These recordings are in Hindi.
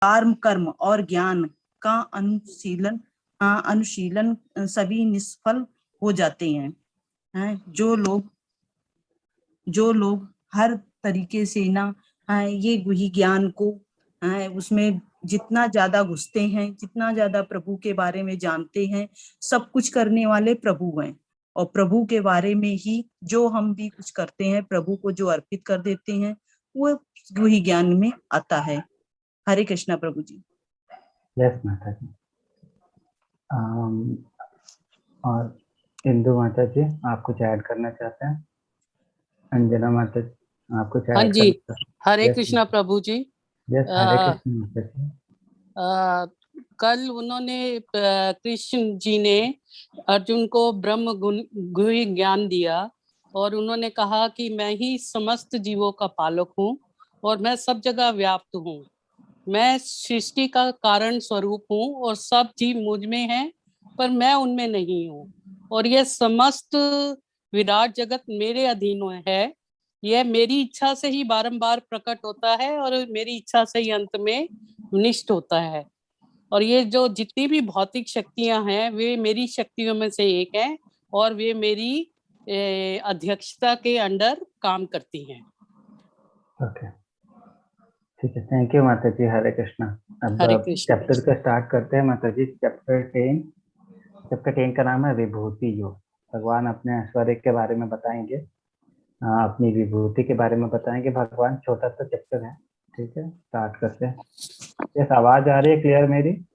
कर्म कर्म और ज्ञान का अनुशीलन सभी निष्फल हो जाते हैं। जो लोग हर तरीके से ना ये गुही ज्ञान को उसमें जितना ज्यादा घुसते हैं, जितना ज्यादा प्रभु के बारे में जानते हैं, सब कुछ करने वाले प्रभु हैं। और प्रभु के बारे में ही जो हम भी कुछ करते हैं, प्रभु को जो अर्पित कर देते हैं, वो गुही ज्ञान में आता है। हरे कृष्णा प्रभु जी। यस माता जी। और इंदु माता जी आप कुछ ऐड करना चाहते हैं? अंजना माता जी आप कुछ हाँ ऐड जी, करना? हरे कृष्णा प्रभु जी। यस हरे कृष्ण माता जी। कल उन्होंने कृष्ण जी ने अर्जुन को ब्रह्म गुह्य ज्ञान दिया और उन्होंने कहा कि मैं ही समस्त जीवों का पालक हूँ और मैं सब जगह व्याप्त हूँ। मैं सृष्टि का कारण स्वरूप हूँ और सब जीव मुझ में हैं पर मैं उनमें नहीं हूँ। और यह समस्त विराट जगत मेरे अधीन है। यह मेरी इच्छा से ही बारंबार प्रकट होता है और मेरी इच्छा से ही अंत में निष्ठ होता है। और ये जो जितनी भी भौतिक शक्तियां हैं वे मेरी शक्तियों में से एक है और वे मेरी अध्यक्षता के अंडर काम करती हैं। ओके ठीक है, थैंक यू माता जी। हरे कृष्णा। अब हरे कृष्ण। चैप्टर का स्टार्ट करते हैं माता जी। चैप्टर 10 का नाम है विभूति योग। भगवान अपने ऐश्वर्य के बारे में बताएंगे, अपनी विभूति के बारे में बताएंगे भगवान। छोटा सा चैप्टर है, ठीक है। स्टार्ट करते हैं। यस, आवाज आ रही है क्लियर मेरी?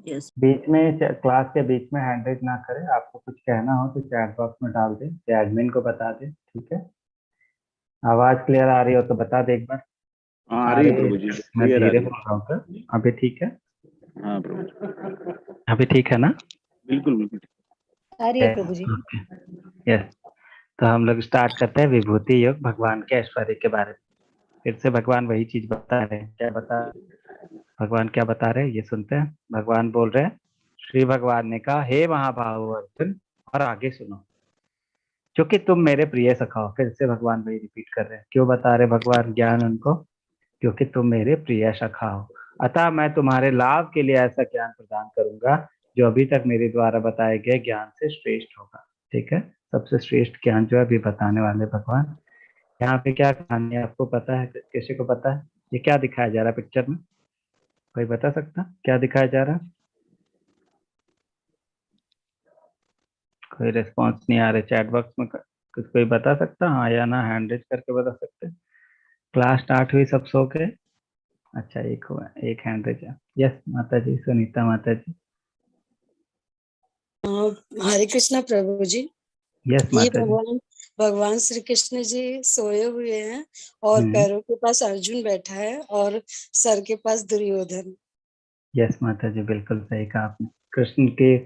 यस। बीच में क्लास के बीच में हैंड रेज ना करें। आपको कुछ कहना हो तो चैट बॉक्स में डाल दें या एडमिन को बता दें, ठीक है। आवाज क्लियर आ रही हो तो बता दे एक बार। आ रही है प्रभु जी, मैं क्लियर आ धीरे रही बोल रहा हूँ सर। अभी ठीक है? हाँ प्रभु जी, अभी ठीक है ना? बिल्कुल बिल्कुल आ रही है प्रभु जी। यस, तो हम लोग स्टार्ट करते हैं विभूति योग, भगवान के ऐश्वर्य के बारे में। फिर से भगवान वही चीज बता रहे हैं। भगवान क्या बता रहे हैं ये सुनते हैं। भगवान बोल रहे हैं, श्री भगवान ने कहा, हे महाबाहु अर्जुन, और आगे सुनो, क्योंकि तुम मेरे प्रिय सखा हो। फिर से भगवान वही रिपीट कर रहे हैं। क्यों बता रहे भगवान ज्ञान उनको? क्योंकि तुम मेरे प्रिय सखा हो, अतः मैं तुम्हारे लाभ के लिए ऐसा ज्ञान प्रदान करूंगा जो अभी तक मेरे द्वारा बताए गए ज्ञान से श्रेष्ठ होगा। ठीक है, सबसे श्रेष्ठ ज्ञान जो है अभी बताने वाले भगवान। यहाँ पे क्या कहानी है आपको पता है? किसी को पता है ये क्या दिखाया जा रहा है पिक्चर में? कोई बता सकता क्या दिखाया जा रहा है? कोई रिस्पॉन्स नहीं आ रहा चैट बॉक्स में। कुछ कोई बता सकता? हाँ या ना, हैंड रेज करके बता सकते। क्लास स्टार्ट हुई, सब सो के? अच्छा, एक हुआ, एक हैंड रेज है। यस माता जी, सुनीता माता जी। हरे कृष्णा प्रभु जी। यस ये माता जी। भगवान श्री कृष्ण जी सोए हुए हैं और पैरों के पास अर्जुन बैठा है और सर के पास दुर्योधन। यस माता जी, बिल्कुल सही कहा आपने। कृष्ण के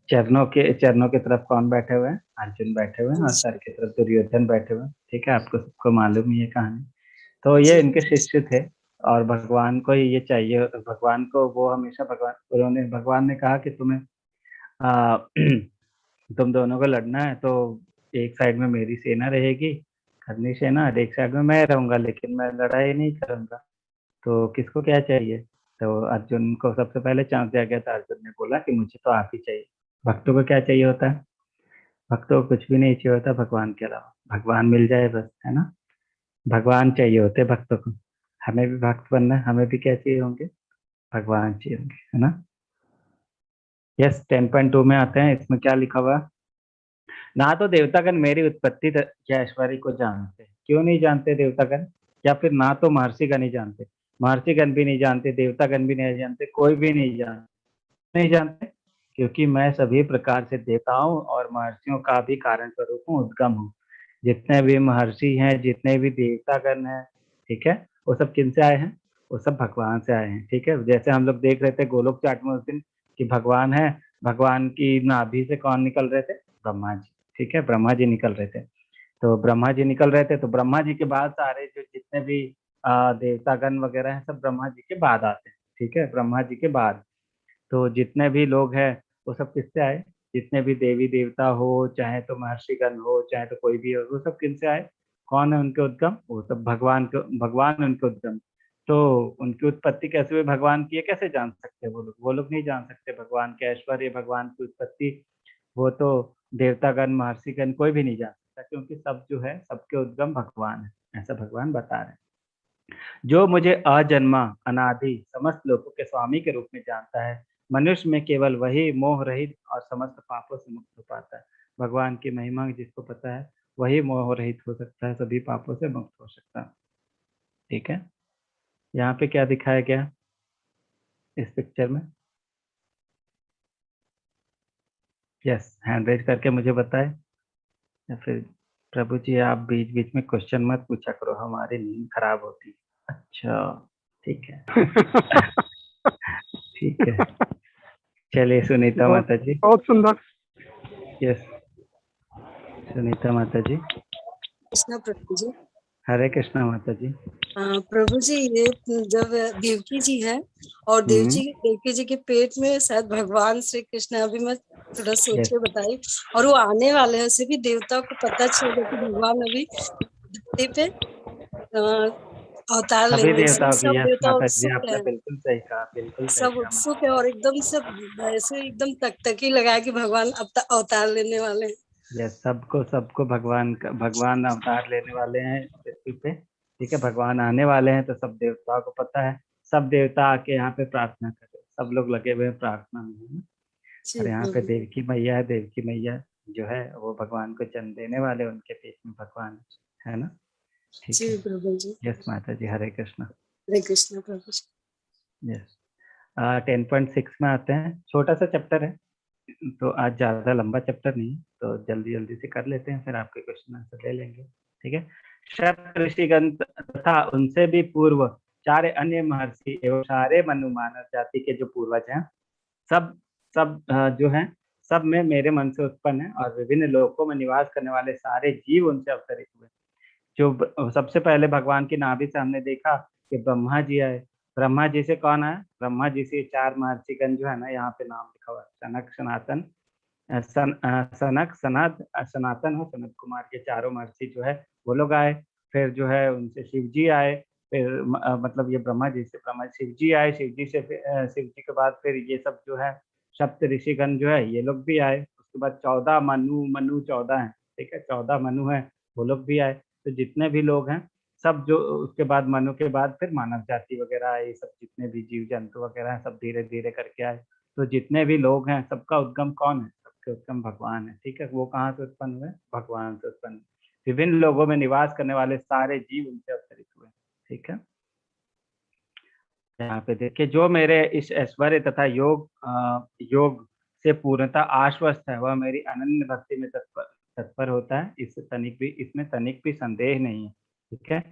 चरणों की तरफ कौन बैठे हुए हैं? अर्जुन बैठे हुए हैं, और सर की तरफ दुर्योधन बैठे हुए हैं। ठीक है, आपको सबको मालूम ही है कहानी। तो ये इनके शिष्य थे और भगवान को ये चाहिए। भगवान को वो हमेशा भगवान ने कहा कि तुम्हें तुम दोनों को लड़ना है तो एक साइड में मेरी सेना रहेगी, खरनी सेना, और एक साइड में मैं रहूंगा, लेकिन मैं लड़ाई नहीं करूंगा। तो किसको क्या चाहिए? तो अर्जुन को सबसे पहले चांस दिया गया था। अर्जुन ने बोला कि मुझे तो आप ही चाहिए। भक्तों को क्या चाहिए होता है? भक्तों को कुछ भी नहीं चाहिए होता भगवान के अलावा। भगवान मिल जाए बस, है ना। भगवान चाहिए होते भक्तों को। हमें भी भक्त बनना है, हमें भी क्या चाहिए होंगे? भगवान चाहिए होंगे, है ना। यस, 10.2 में आते हैं। इसमें क्या लिखा हुआ? ना तो देवतागण मेरी उत्पत्ति या ऐश्वर्य को जानते। क्यों नहीं जानते देवतागण? या फिर ना तो महर्षिगण ही जानते। महर्षिगण भी नहीं जानते, देवतागण भी नहीं जानते, कोई भी नहीं जानते, क्योंकि मैं सभी प्रकार से देवताओं और महर्षियों का भी कारण स्वरूप हूँ, उद्गम हूँ। जितने भी महर्षि हैं, जितने भी देवतागण हैं, ठीक है, वो सब किन से आए हैं? वो सब भगवान से आए हैं। ठीक है, जैसे हम लोग देख रहे थे गोलोक चाट में उस दिन कि भगवान है, भगवान की नाभि से कौन निकल रहे थे? ब्रह्मा जी। ठीक है, ब्रह्मा जी निकल रहे थे। तो ब्रह्मा जी निकल रहे थे, तो ब्रह्मा जी के बाद सारे जो जितने भी देवतागण वगैरह हैं, सब ब्रह्मा जी के बाद आते हैं। ठीक है, ब्रह्मा जी के बाद तो जितने भी लोग हैं वो सब किससे आए? जितने भी देवी देवता हो, चाहे तो महर्षिगण हो, चाहे तो कोई भी हो, वो सब किनसे आए? कौन है उनके उद्गम? वो सब भगवान उनके उद्गम। तो उनकी उत्पत्ति कैसे हुई, भगवान की, ये कैसे जान सकते हैं वो लोग नहीं जान सकते भगवान के ऐश्वर्य, भगवान की उत्पत्ति। वो तो देवतागण, महर्षिगण कोई भी नहीं जान सकता, क्योंकि सब जो है सबके उद्गम भगवान है, ऐसा भगवान बता रहे हैं। जो मुझे अजन्मा, अनादि, समस्त लोगों के स्वामी के रूप में जानता है, मनुष्य में केवल वही मोह रहित और समस्त पापों से मुक्त हो पाता है। भगवान की महिमा जिसको पता है वही मोह रहित हो सकता है, सभी पापों से मुक्त हो सकता है। ठीक है, यहाँ पे क्या दिखाया गया इस पिक्चर में? यस, हैंड रेज करके मुझे बताए, या फिर प्रभु जी आप बीच बीच में क्वेश्चन मत पूछा करो, हमारी नींद खराब होती है। अच्छा, ठीक है। ठीक है, चलिए सुनीता बहुत माता जी। बहुत सुंदर। यस, सुनीता माता जी। कृष्णा प्रभु जी। हरे कृष्णा माता जी। प्रभु जी, ये जब देवकी जी है और देवकी जी के पेट में शायद भगवान श्री कृष्ण, अभी मैं थोड़ा सोच के बताई, और वो आने वाले हैं, उसे भी देवता को पता चल गया कि भगवान अभी धरती पे अवतार सभी लेंगे, इसलिए देवताओं की, सब यस देवता माता जी, उत्सुक आपने है, बिल्कुल सही कहा, बिल्कुल सही सब कहा माता उत्सुक है, और एकदम सब ऐसे एकदम तकतकी लगाया कि भगवान अब तक अवतार लेने वाले हैं। जी। यस, सबको सबको भगवान अवतार लेने वाले हैं पृथ्वी पे। ठीक है, भगवान आने वाले हैं, तो सब देवताओं को पता है। सब देवता आके यहाँ पे प्रार्थना कर रहे हैं, सब लोग लगे हुए हैं प्रार्थना में, है ना? और जी यहाँ पे प्रभु। देवकी मैया है, देवकी मैया जो है वो भगवान को जन्म देने वाले, उनके पेट में भगवान है ना? ठीक जी है, प्रभु जी। यस माता जी, हरे कृष्णा। हरे कृष्ण प्रभु जी। यस, 10.6 में आते हैं, छोटा सा चैप्टर है, तो आज ज्यादा लंबा चैप्टर नहीं, तो जल्दी जल्दी से कर लेते हैं, फिर आपके क्वेश्चन आंसर ले लेंगे। ठीक है, शत ऋषिगण तथा उनसे भी पूर्व 4 अन्य महर्षि एवं सारे मनु मानव जाति के जो पूर्वज हैं, सब सब जो हैं, सब में मेरे मन से उत्पन्न है, और विभिन्न लोकों में निवास करने वाले सारे जीव उनसे अवतरित हुए। जो सबसे पहले भगवान की नाभि से हमने देखा कि ब्रह्मा जी आए। ब्रह्मा जी से कौन आया? ब्रह्मा जी से 4 महर्षिगण जो है ना, यहाँ पे नाम लिखा हुआ है, सनक, सनातन, सनक, सनद, सनातन और सनत कुमार के चारों महर्षि जो है वो लोग आए। फिर जो है उनसे शिव जी आए, फिर मतलब ये ब्रह्मा जी से शिव जी आए, शिव जी से शिव जी के बाद फिर ये सब जो है सप्त ऋषिगण जो है ये लोग भी आए। उसके बाद 14 मनु 14 हैं, ठीक है, 14 मनु हैं, वो लोग भी आए। तो जितने भी लोग हैं सब, जो उसके बाद मनु के बाद फिर मानव जाति वगैरह आए, ये सब जितने भी जीव जंतु वगैरह हैं सब धीरे धीरे करके आए। तो जितने भी लोग हैं सबका उद्गम कौन है? सबके उद्गम भगवान है। ठीक है, वो कहाँ से उत्पन्न हुए? भगवान से उत्पन्न। विभिन्न लोगों में निवास करने वाले सारे जीव उनसे अवतरित हुए। ठीक है, यहाँ पे देखिए, जो मेरे इस ऐश्वर्य तथा योग से पूर्णता आश्वस्त है, वह मेरी अनन्य भक्ति में तत्पर होता है, इसमें तनिक भी संदेह नहीं है। ठीक है,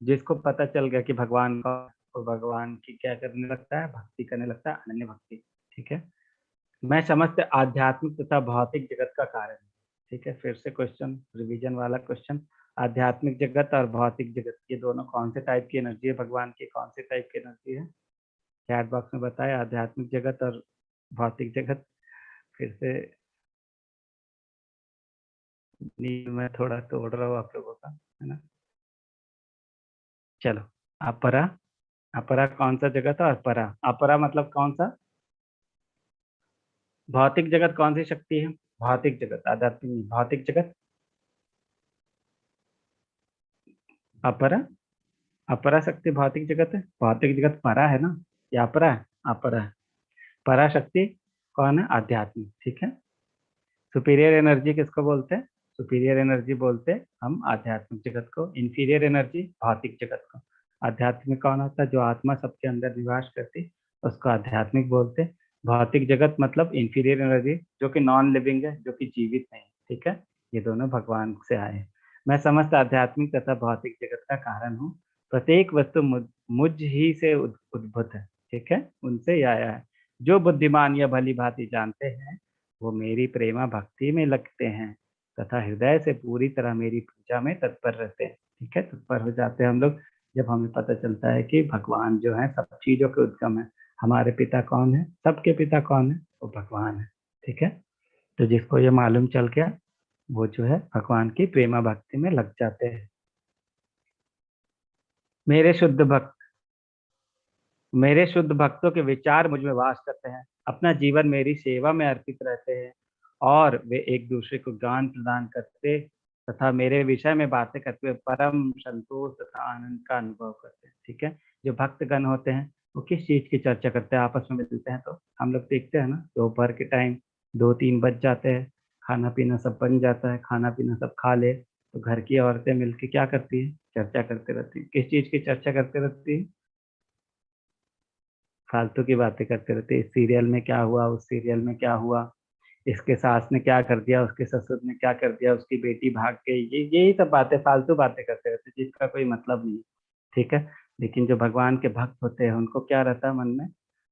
जिसको पता चल गया कि भगवान का, तो भगवान की क्या करने लगता है? भक्ति करने लगता है, अनन्य भक्ति। ठीक है, मैं समस्त आध्यात्मिक तथा भौतिक जगत का कारण हूँ। ठीक है, फिर से क्वेश्चन, रिवीजन वाला क्वेश्चन। आध्यात्मिक जगत और भौतिक जगत, ये दोनों कौन से टाइप की एनर्जी है? भगवान की कौन से टाइप की एनर्जी है? चैट बॉक्स में बताएं, आध्यात्मिक जगत और भौतिक जगत। फिर से नींद में थोड़ा तोड़ रहा हूँ आप लोगों का, है ना? चलो, अपरा, अपरा कौन सा जगत है? अपरा, अपरा मतलब कौन सा? भौतिक जगत कौन सी शक्ति है? भौतिक जगत, आध्यात्मिक नहीं, भौतिक जगत अपरा। अपरा शक्ति भौतिक जगत है, भौतिक जगत परा है ना, या अपरा है? अपरा है। परा शक्ति कौन है? आध्यात्मिक। ठीक है, सुपीरियर एनर्जी किसको बोलते हैं? सुपीरियर एनर्जी बोलते हैं हम आध्यात्मिक जगत को, इंफीरियर एनर्जी भौतिक जगत को। आध्यात्मिक कौन होता है? जो आत्मा सबके अंदर निवास करती, उसको आध्यात्मिक बोलते हैं। भौतिक जगत मतलब इंफीरियर एनर्जी, जो कि नॉन लिविंग है, जो कि जीवित नहीं। ठीक है, ये दोनों भगवान से आए। मैं समस्त आध्यात्मिक तथा भौतिक जगत का कारण हूँ। प्रत्येक वस्तु मुझ ही से उद्भूत है। ठीक है, उनसे ही आया है। जो बुद्धिमान या भली भांति जानते हैं, वो मेरी प्रेमा भक्ति में लगते हैं तथा हृदय से पूरी तरह मेरी पूजा में तत्पर रहते हैं। ठीक है, तत्पर हो जाते हैं हम लोग जब हमें पता चलता है कि भगवान जो है सब चीजों के उद्गम है। हमारे पिता कौन है? सबके पिता कौन है? वो भगवान है। ठीक है, तो जिसको ये मालूम चल गया, वो जो है भगवान की प्रेमा भक्ति में लग जाते हैं। मेरे शुद्ध भक्त मेरे शुद्ध भक्तों के विचार मुझ में वास करते हैं, अपना जीवन मेरी सेवा में अर्पित रहते हैं और वे एक दूसरे को ज्ञान प्रदान करते तथा मेरे विषय में बातें करते हुए परम संतोष तथा आनंद का अनुभव करते हैं। ठीक है, जो भक्तगण होते हैं वो किस चीज की चर्चा करते हैं, आपस में मिलते हैं तो हम लोग देखते हैं ना, दोपहर के टाइम 2-3 बज जाते हैं, खाना पीना सब बन जाता है, खाना पीना सब खा ले तो घर की औरतें मिलके क्या करती है, चर्चा करते रहती है। किस चीज की चर्चा करते रहती है? फालतू की बातें करते रहते हैं। इस सीरियल में क्या हुआ, उस सीरियल में क्या हुआ, इसके सास ने क्या कर दिया, उसके ससुर ने क्या कर दिया, उसकी बेटी भाग गई, ये यही सब बातें, फालतू बातें करते रहते हैं जिसका कोई मतलब नहीं है। ठीक है, लेकिन जो भगवान के भक्त होते हैं उनको क्या रहता है मन में,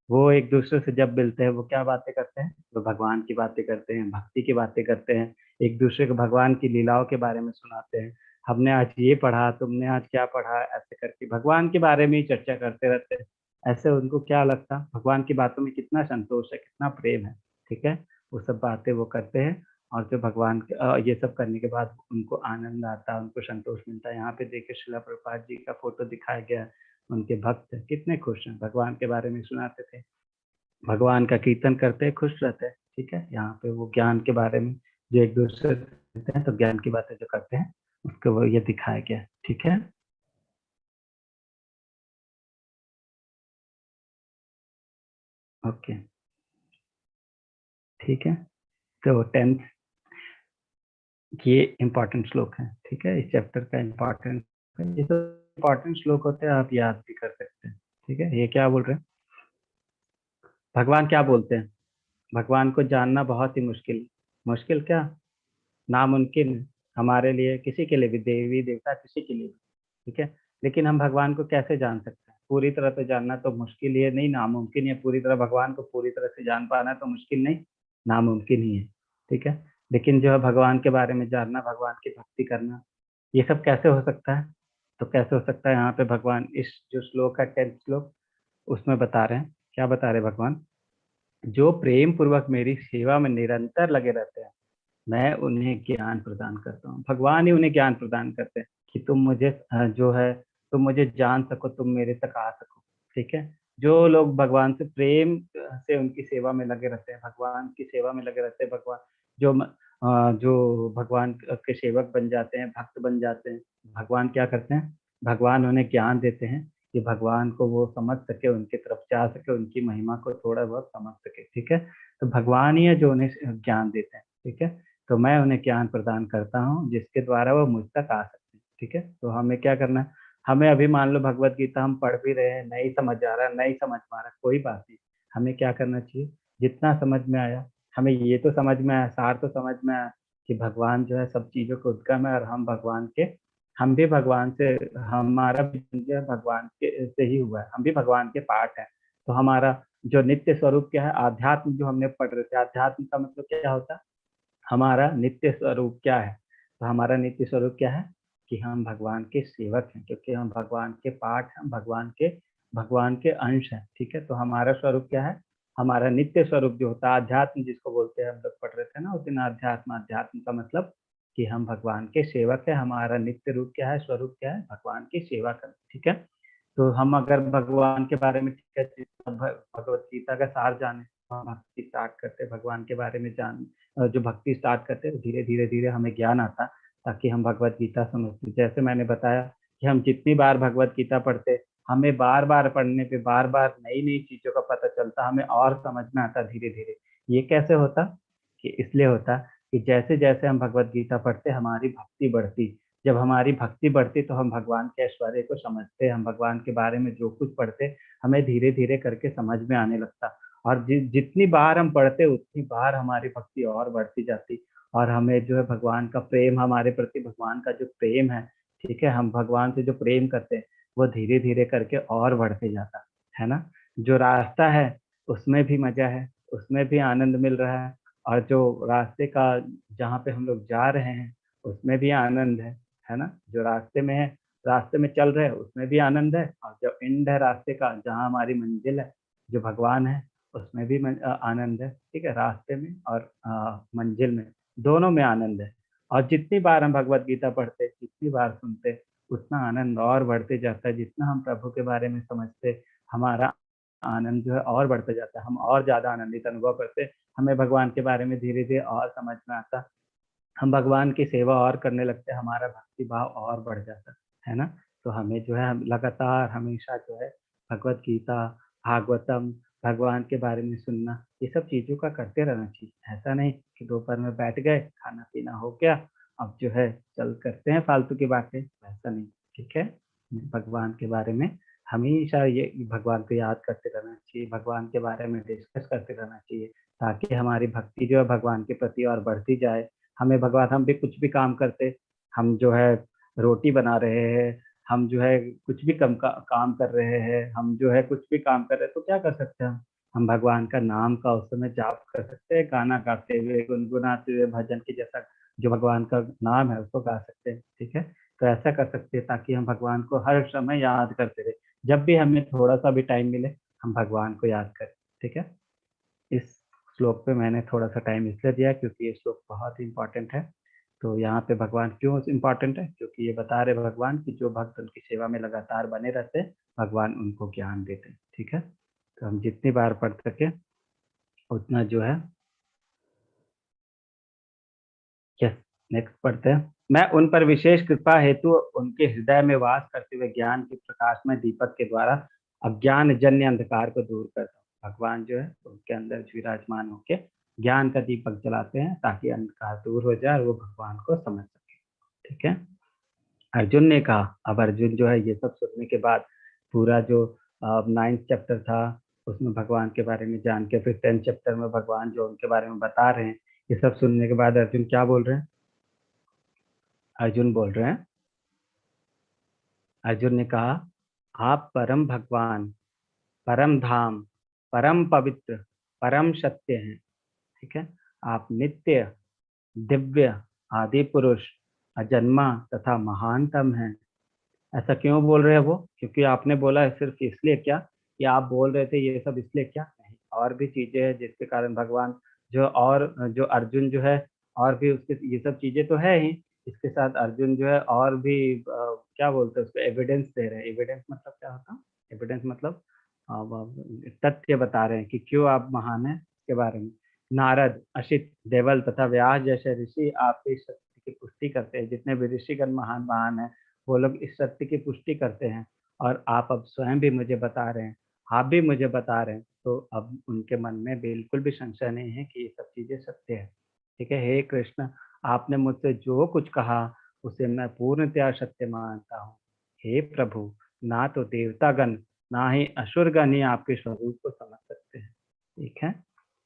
वो एक दूसरे से जब मिलते हैं वो क्या बातें करते हैं, वो भगवान की बातें करते हैं, भक्ति की बातें करते हैं, एक दूसरे को भगवान की लीलाओं के बारे में सुनाते हैं। हमने आज ये पढ़ा, तुमने आज क्या पढ़ा, ऐसे करके भगवान के बारे में ही चर्चा करते रहते हैं। ऐसे उनको क्या लगता, भगवान की बातों में कितना संतोष है, कितना प्रेम है। ठीक है, वो सब बातें वो करते हैं और जो भगवान के ये सब करने के बाद उनको आनंद आता है, उनको संतोष मिलता है। यहाँ पे देखिए श्रीला प्रभुपाद जी का फोटो दिखाया गया है, उनके भक्त कितने खुश हैं, भगवान के बारे में सुनाते थे, भगवान का कीर्तन करते हैं, खुश रहते हैं। ठीक है, यहाँ पे वो ज्ञान के बारे में जो एक दूसरे से कहते हैं तो ज्ञान की बातें जो करते हैं उसको वो ये दिखाया गया है। ठीक है, ओके, ठीक है, तो 10th ये इम्पोर्टेंट श्लोक है। ठीक है, इस चैप्टर का इम्पोर्टेंट, ये तो इम्पोर्टेंट श्लोक होते हैं, आप याद भी कर सकते हैं। ठीक है, ये क्या बोल रहे हैं, भगवान क्या बोलते हैं, भगवान को जानना बहुत ही मुश्किल, मुश्किल क्या, नामुमकिन है हमारे लिए, किसी के लिए भी, देवी देवता किसी के लिए भी। ठीक है, लेकिन हम भगवान को कैसे जान सकते हैं, पूरी तरह से जानना तो मुश्किल ही है, नहीं नामुमकिन है, पूरी तरह भगवान को पूरी तरह से जान पाना तो मुश्किल नहीं, नामुमकिन ही है। ठीक है, लेकिन जो है भगवान के बारे में जानना, भगवान की भक्ति करना, ये सब कैसे हो सकता है, तो कैसे हो सकता है, यहाँ पे भगवान इस जो श्लोक है 10th श्लोक उसमें बता रहे हैं, क्या बता रहे हैं भगवान, जो प्रेम पूर्वक मेरी सेवा में निरंतर लगे रहते हैं मैं उन्हें ज्ञान प्रदान करता हूँ। भगवान ही उन्हें ज्ञान प्रदान करते हैं कि तुम मुझे जो है तुम मुझे जान सको, तुम मेरे तक आ सको। ठीक है, जो लोग भगवान से प्रेम से उनकी सेवा में लगे रहते हैं, भगवान की सेवा में लगे रहते हैं, भगवान जो भगवान के सेवक बन जाते हैं, भक्त बन जाते हैं, भगवान क्या करते हैं, भगवान उन्हें ज्ञान देते हैं कि भगवान को वो समझ सके, उनकी तरफ जा सके, उनकी महिमा को थोड़ा बहुत समझ सके। ठीक है, तो भगवान ही है जो उन्हें ज्ञान देते हैं। ठीक है, तो मैं उन्हें ज्ञान प्रदान करता हूँ जिसके द्वारा वो मुझ तक आ सकते हैं। ठीक है, तो हमें क्या करना है, हमें अभी मान लो भगवत गीता हम पढ़ भी रहे हैं, नहीं समझ आ रहा, नहीं समझ पा रहा, कोई बात नहीं, हमें क्या करना चाहिए, जितना समझ में आया, हमें ये तो समझ में आया, सार तो समझ में आया कि भगवान जो है सब चीजों को उद्गम है और हम भगवान के, हम भी भगवान से, हमारा भी जन्म जो है भगवान के से ही हुआ है, हम भी भगवान के पार्ट है। तो हमारा जो नित्य स्वरूप क्या है, आध्यात्म जो हमने पढ़ रहे थे, आध्यात्म का मतलब क्या होता है, हमारा नित्य स्वरूप क्या है, तो हमारा नित्य स्वरूप क्या है कि हम भगवान के सेवक हैं, क्योंकि हम भगवान के पार्ट हैं, भगवान के अंश हैं। ठीक है, तो हमारा स्वरूप क्या है, हमारा नित्य स्वरूप जो होता है, अध्यात्म जिसको बोलते हैं, हम लोग पढ़ रहे थे ना उस दिन, अध्यात्म, अध्यात्म का मतलब कि हम भगवान के सेवक है, हमारा नित्य रूप क्या है, स्वरूप क्या है, भगवान की सेवा करना। ठीक है, तो हम अगर भगवान के बारे में, ठीक है, भगवत गीता का सार जाने, हम भक्ति स्टार्ट करते, भगवान के बारे में जान, जो भक्ति स्टार्ट करते हैं धीरे धीरे धीरे हमें ज्ञान आता, ताकि हम भगवत गीता समझते। जैसे मैंने बताया कि हम जितनी बार भगवत गीता पढ़ते, हमें बार बार पढ़ने पे बार बार नई नई चीजों का पता चलता, हमें और समझ में आता धीरे धीरे। ये कैसे होता, कि इसलिए होता कि जैसे जैसे हम भगवत गीता पढ़ते हमारी भक्ति बढ़ती, जब हमारी भक्ति बढ़ती तो हम भगवान के ऐश्वर्य को समझते, हम भगवान के बारे में जो कुछ पढ़ते हमें धीरे धीरे करके समझ में आने लगता, और जितनी बार हम पढ़ते उतनी बार हमारी भक्ति और बढ़ती जाती, और हमें जो है भगवान का प्रेम, हमारे प्रति भगवान का जो प्रेम है, ठीक है, हम भगवान से जो प्रेम करते हैं वो धीरे धीरे करके और बढ़ते जाता है ना। जो रास्ता है उसमें भी मजा है, उसमें भी आनंद मिल रहा है, और जो रास्ते का जहाँ पे हम लोग जा रहे हैं उसमें भी आनंद है ना, जो रास्ते में है, रास्ते में चल रहे हैं उसमें भी आनंद है, और जो एंड है रास्ते का, जहाँ हमारी मंजिल है, जो भगवान है, उसमें भी आनंद है। ठीक है, रास्ते में और मंजिल में, दोनों में आनंद है। और जितनी बार हम भगवत गीता पढ़ते, जितनी बार सुनते, उतना आनंद और बढ़ते जाता है, जितना हम प्रभु के बारे में समझते, हमारा आनंद जो है और बढ़ता जाता है, हम और ज्यादा आनंदित अनुभव करते हैं, हमें भगवान के बारे में धीरे धीरे और समझ में आता, हम भगवान की सेवा और करने लगते हैं, हमारा भक्ति भाव और बढ़ जाता है ना। तो हमें जो है लगातार हमेशा जो है भगवत गीता, भागवतम, भगवान के बारे में सुनना, ये सब चीजों का करते रहना चाहिए। ऐसा नहीं कि दोपहर में बैठ गए, खाना पीना हो गया, अब जो है चल करते हैं फालतू की बातें, ऐसा नहीं। ठीक है, भगवान के बारे में हमेशा ये भगवान को याद करते रहना चाहिए, भगवान के बारे में डिस्कस करते रहना चाहिए, ताकि हमारी भक्ति जो है भगवान के प्रति और बढ़ती जाए। हमें भगवान, हम भी कुछ भी काम करते, हम जो है रोटी बना रहे हैं, हम जो है कुछ भी काम कर रहे हैं, हम जो है कुछ भी काम कर रहे हैं, तो क्या कर सकते हैं हम भगवान का नाम का उस समय जाप कर सकते हैं, गाना गाते हुए, गुनगुनाते हुए, भजन के जैसा जो भगवान का नाम है उसको गा सकते हैं। ठीक है, तो ऐसा कर सकते हैं ताकि हम भगवान को हर समय याद करते रहे, जब भी हमें थोड़ा सा भी टाइम मिले हम भगवान को याद करें। ठीक है, इस श्लोक पे मैंने थोड़ा सा टाइम इसलिए दिया क्योंकि ये श्लोक बहुत ही इंपॉर्टेंट है। तो यहाँ पे भगवान क्यों इम्पोर्टेंट है, क्योंकि ये बता रहे भगवान कि जो भक्त उनकी सेवा में लगातार बने रहते हैं, भगवान उनको ज्ञान देते हैं। ठीक है, तो हम जितनी बार पढ़ सके उतना जो है। यस, नेक्स्ट पढ़ते हैं। मैं उन पर विशेष कृपा हेतु उनके हृदय में वास करते हुए ज्ञान के प्रकाश में दीपक के द्वारा अज्ञान जन्य अंधकार को दूर करता हूँ। भगवान जो है उनके अंदर विराजमान होके ज्ञान का दीपक जलाते हैं ताकि अंधकार दूर हो जाए और वो भगवान को समझ सके। ठीक है, अर्जुन ने कहा, अब अर्जुन जो है ये सब सुनने के बाद पूरा जो 9th चैप्टर था उसमें भगवान के बारे में जान के, फिर 10th चैप्टर में भगवान जो उनके बारे में बता रहे हैं, ये सब सुनने के बाद अर्जुन क्या बोल रहे हैं? अर्जुन बोल रहे हैं, अर्जुन ने कहा, आप परम भगवान, परम धाम, परम पवित्र, परम सत्य हैं। ठीक है, आप नित्य, दिव्य, आदि पुरुष, अजन्मा तथा महानतम हैं। ऐसा क्यों बोल रहे हैं वो? क्योंकि आपने बोला है सिर्फ इसलिए क्या, कि आप बोल रहे थे ये सब इसलिए क्या? नहीं, और भी चीजें हैं जिसके कारण भगवान जो अर्जुन जो है, और भी उसके ये सब चीजें तो है ही, इसके साथ अर्जुन जो है और भी क्या बोलते हैं उसको, एविडेंस दे रहे हैं। एविडेंस मतलब क्या होता? एविडेंस मतलब तथ्य बता रहे हैं कि क्यों आप महान हैं इसके बारे में। नारद, अशित, देवल तथा व्यास जैसे ऋषि आपकी शक्ति की पुष्टि करते हैं। जितने भी ऋषिगण महान महान हैं वो लोग इस सत्य की पुष्टि करते हैं, और आप अब स्वयं भी मुझे बता रहे हैं, आप भी मुझे बता रहे हैं, तो अब उनके मन में बिल्कुल भी संशय नहीं है कि ये सब चीजें सत्य है। ठीक है, हे कृष्ण, आपने मुझसे जो कुछ कहा उसे मैं पूर्णतया सत्य मानता हूँ। हे प्रभु, ना तो देवतागण ना ही असुरगण ही आपके स्वरूप को समझ सकते हैं। ठीक है,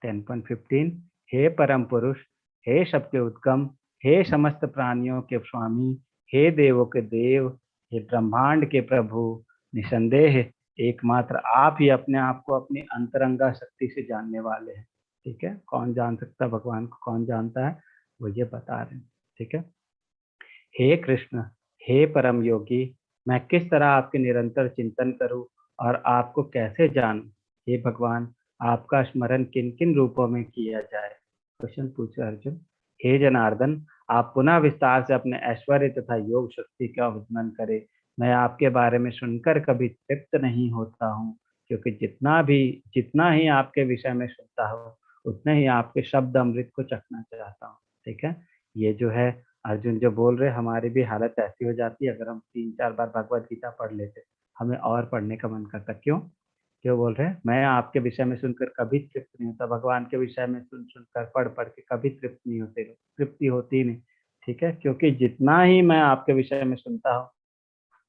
10.15, हे परम पुरुष, हे सबके उद्गम, हे समस्त प्राणियों के स्वामी, हे देवों के देव, हे ब्रह्मांड के प्रभु, निसंदेह एकमात्र आप ही अपने आप को अपनी अंतरंगा शक्ति से जानने वाले हैं। ठीक है, कौन जान सकता है भगवान को? कौन जानता है? वो ये बता रहे हैं। ठीक है, हे कृष्ण, हे परम योगी, मैं किस तरह आपके निरंतर चिंतन करूं और आपको कैसे जानूं? हे भगवान, आपका स्मरण किन किन रूपों में किया जाए? क्वेश्चन पूछे अर्जुन। हे जनार्दन, आप पुनः विस्तार से अपने ऐश्वर्य तथा योग शक्ति का वर्णन करें। मैं आपके बारे में सुनकर कभी तृप्त नहीं होता हूँ, क्योंकि जितना ही आपके विषय में सुनता हूँ उतने ही आपके शब्द अमृत को चखना चाहता हूँ। ठीक है, ये जो है अर्जुन जो बोल रहे, हमारी भी हालत ऐसी हो जाती है अगर हम 3-4 बार भगवत गीता पढ़ लेते, हमें और पढ़ने का मन करता। क्यों क्यों बोल रहे हैं? मैं आपके विषय में सुनकर कभी तृप्त नहीं होता, भगवान के विषय में सुन सुनकर पढ़ पढ़ के कभी तृप्त नहीं होते, तृप्ति होती नहीं। ठीक है, क्योंकि जितना ही मैं आपके विषय में सुनता हूँ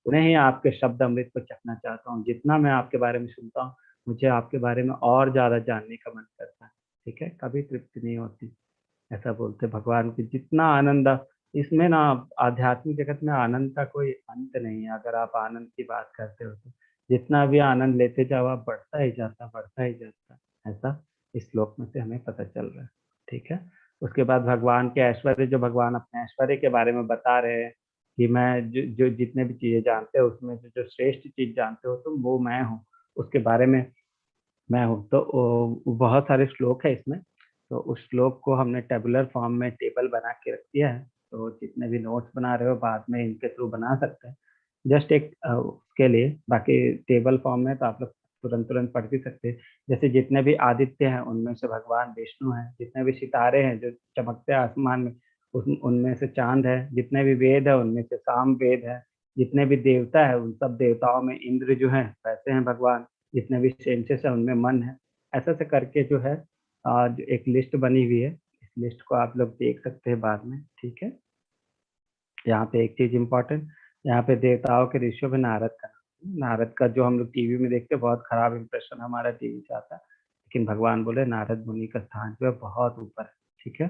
उन्हें ही आपके शब्द अमृत को चखना चाहता हूँ। जितना मैं आपके बारे में सुनता हूँ मुझे आपके बारे में और ज्यादा जानने का मन करता है। ठीक है, कभी तृप्ति नहीं होती, ऐसा बोलते भगवान की। जितना आनंद इसमें ना, आध्यात्मिक जगत में आनंद का कोई अंत नहीं है। अगर आप आनंद की बात करते हो तो जितना भी आनंद लेते जाओ आप, बढ़ता ही जाता, बढ़ता ही जाता, ऐसा इस श्लोक में से हमें पता चल रहा है। ठीक है, उसके बाद भगवान के ऐश्वर्य, जो भगवान अपने ऐश्वर्य के बारे में बता रहे हैं कि मैं जो जितने भी चीजें जानते हो उसमें जो श्रेष्ठ चीज जानते हो तुम, वो मैं हूँ, उसके बारे में मैं हूँ। तो बहुत सारे श्लोक है इसमें, तो उस श्लोक को हमने टेबुलर फॉर्म में टेबल बना के रख दिया है। तो जितने भी नोट्स बना रहे हो बाद में इनके थ्रू बना सकते हैं, जस्ट एक उसके लिए। बाकी टेबल फॉर्म में तो आप लोग तुरंत तुरंत पढ़ भी सकते हैं। जैसे जितने भी आदित्य हैं उनमें से भगवान विष्णु हैं, जितने भी सितारे हैं जो चमकते हैं आसमान में उनमें से चांद है, जितने भी वेद है उनमें से साम वेद है, जितने भी देवता है उन सब देवताओं में इंद्र जो है वैसे हैं भगवान, जितने भी सेंसेस है उनमें मन है। ऐसा से करके जो है जो एक लिस्ट बनी हुई है, इस लिस्ट को आप लोग देख सकते हैं बाद में, ठीक है। यहाँ पे एक चीज इम्पोर्टेंट, यहाँ पे देवताओं के ऋषियों में नारद का जो हम लोग टीवी में देखते हैं बहुत खराब इंप्रेशन हमारा टीवी से आता है, लेकिन भगवान बोले नारद मुनि का स्थान जो है बहुत ऊपर है, ठीक है।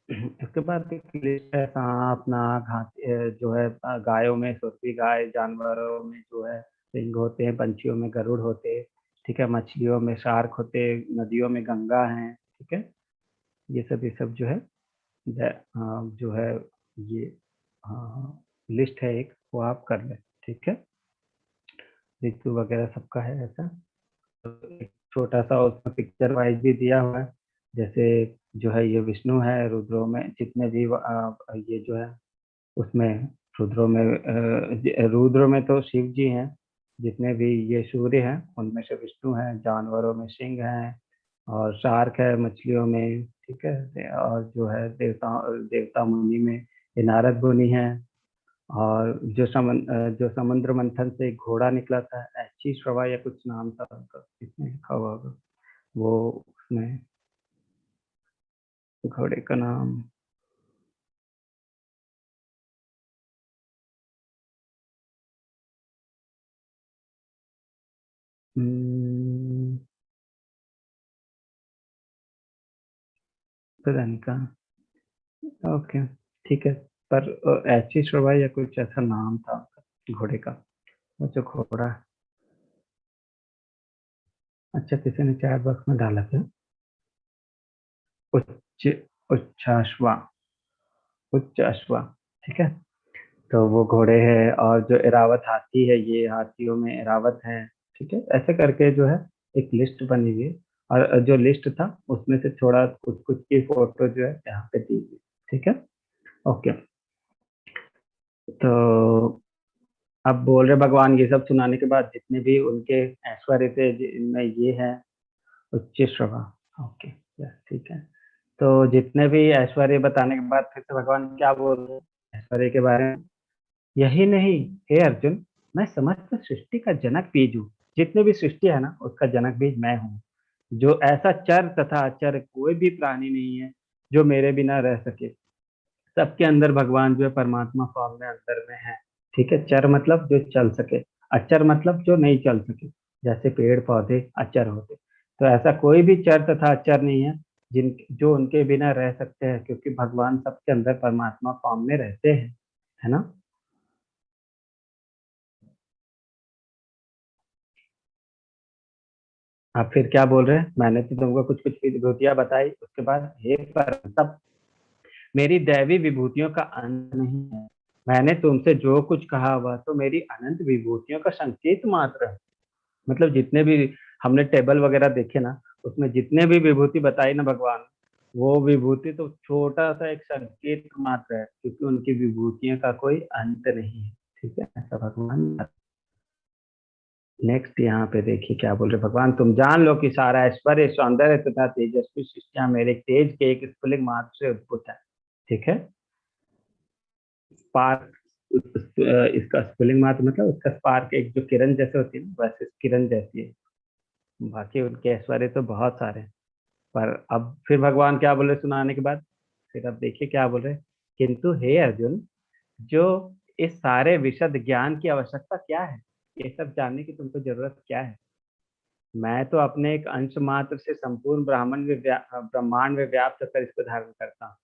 इसके बाद एक लिस्ट है सांप नाग हाथी जो है गायों में सुरती गाय, जानवरों में जो है सिंह होते हैं, पंछियों में गरुड़ होते हैं, ठीक है, मछलियों में शार्क होते, नदियों में गंगा है, ठीक है। ये सब जो है जो है ये लिस्ट है एक, वो आप कर लें, ठीक है। ऋतु वगैरह सबका है ऐसा, तो एक छोटा सा उसमें पिक्चर वाइज भी दिया हुआ है। जैसे जो है ये विष्णु है, रुद्रों में जितने भी ये जो है उसमें रुद्रों में रुद्र में तो शिव जी हैं, जितने भी ये सूर्य हैं उनमें से विष्णु हैं, जानवरों में सिंह हैं और शार्क है मछलियों में, ठीक है। और जो है देवता मुनि में ये नारद मुनि हैं। और जो समुद्र मंथन से एक घोड़ा निकला था, ऐची श्रवा या कुछ नाम था उनका, इसमें लिखा हुआ होगा वो, उसमें घोड़े का नाम पता नहीं कहाँ, ओके ठीक है। पर ऐची श्रवा या कुछ ऐसा नाम था उनका घोड़े का, वो जो घोड़ा, अच्छा किसी ने चैट बॉक्स में डाला था उच्च उच्चाश्वा, उच्च अश्वा, ठीक है। तो वो घोड़े है, और जो इरावत हाथी है ये हाथियों में इरावत है, ठीक है। ऐसे करके जो है एक लिस्ट बनी हुई है, और जो लिस्ट था उसमें से थोड़ा कुछ कुछ की फोटो जो है यहाँ पे दी हुई, ठीक है, ओके। तो अब बोल रहे भगवान ये सब सुनाने के बाद जितने भी उनके ऐश्वर्य थे जिनमें ये है उच्च श्रवा, ओके ठीक है। तो जितने भी ऐश्वर्य बताने के बाद फिर से भगवान क्या बोल रहे हैं ऐश्वर्य के बारे में, यही नहीं हे अर्जुन, मैं समस्त सृष्टि का जनक बीज हूँ। जितने भी सृष्टि है ना उसका जनक बीज मैं हूँ। जो ऐसा चर तथा अचर कोई भी प्राणी नहीं है जो मेरे बिना रह सके। सबके अंदर भगवान जो है परमात्मा फॉर्म में अंदर में है, ठीक है। चर मतलब जो चल सके, अचर मतलब जो नहीं चल सके, जैसे पेड़ पौधे अचर होते। तो ऐसा कोई भी चर तथा अचर नहीं है जिन जो उनके बिना रह सकते हैं, क्योंकि भगवान सबके अंदर परमात्मा फॉर्म में रहते हैं, है ना। आप फिर क्या बोल रहे हैं, मैंने तो तुमको कुछ कुछ विभूतियां बताई, उसके बाद हे पर सब मेरी दैवी विभूतियों का अंत नहीं है। मैंने तुमसे जो कुछ कहा वह तो मेरी अनंत विभूतियों का संकेत मात्र है। मतलब जितने भी हमने टेबल वगैरह देखे ना, उसमें जितने भी विभूति बताई ना भगवान, वो विभूति तो छोटा सा एक संकेत मात्र है, क्योंकि उनकी विभूतियों का कोई अंत नहीं है, ठीक है। ऐसा भगवान। नेक्स्ट यहाँ पे देखिए क्या बोल रहे भगवान, तुम जान लो कि सारा ऐश्वर्य सौंदर्य तथा तेजस्वी सृष्टियां मेरे तेज के एक स्फुलिंग मात्र से उद्भूत है, ठीक है। स्पार्क, इसका स्पेलिंग मात्र मतलब उसका स्पार्क एक जो किरण जैसे होती है ना, वैसे किरण जैसी है। बाकी उनके ऐश्वर्य तो बहुत सारे हैं। पर अब फिर भगवान क्या बोल रहे सुनाने के बाद, फिर अब देखिए क्या बोल रहे, किंतु हे अर्जुन, जो इस सारे विशद ज्ञान की आवश्यकता क्या है, ये सब जानने की तुमको जरूरत क्या है। मैं तो अपने एक अंश मात्र से संपूर्ण ब्रह्मांड में व्याप्त कर इसको धारण करता हूँ।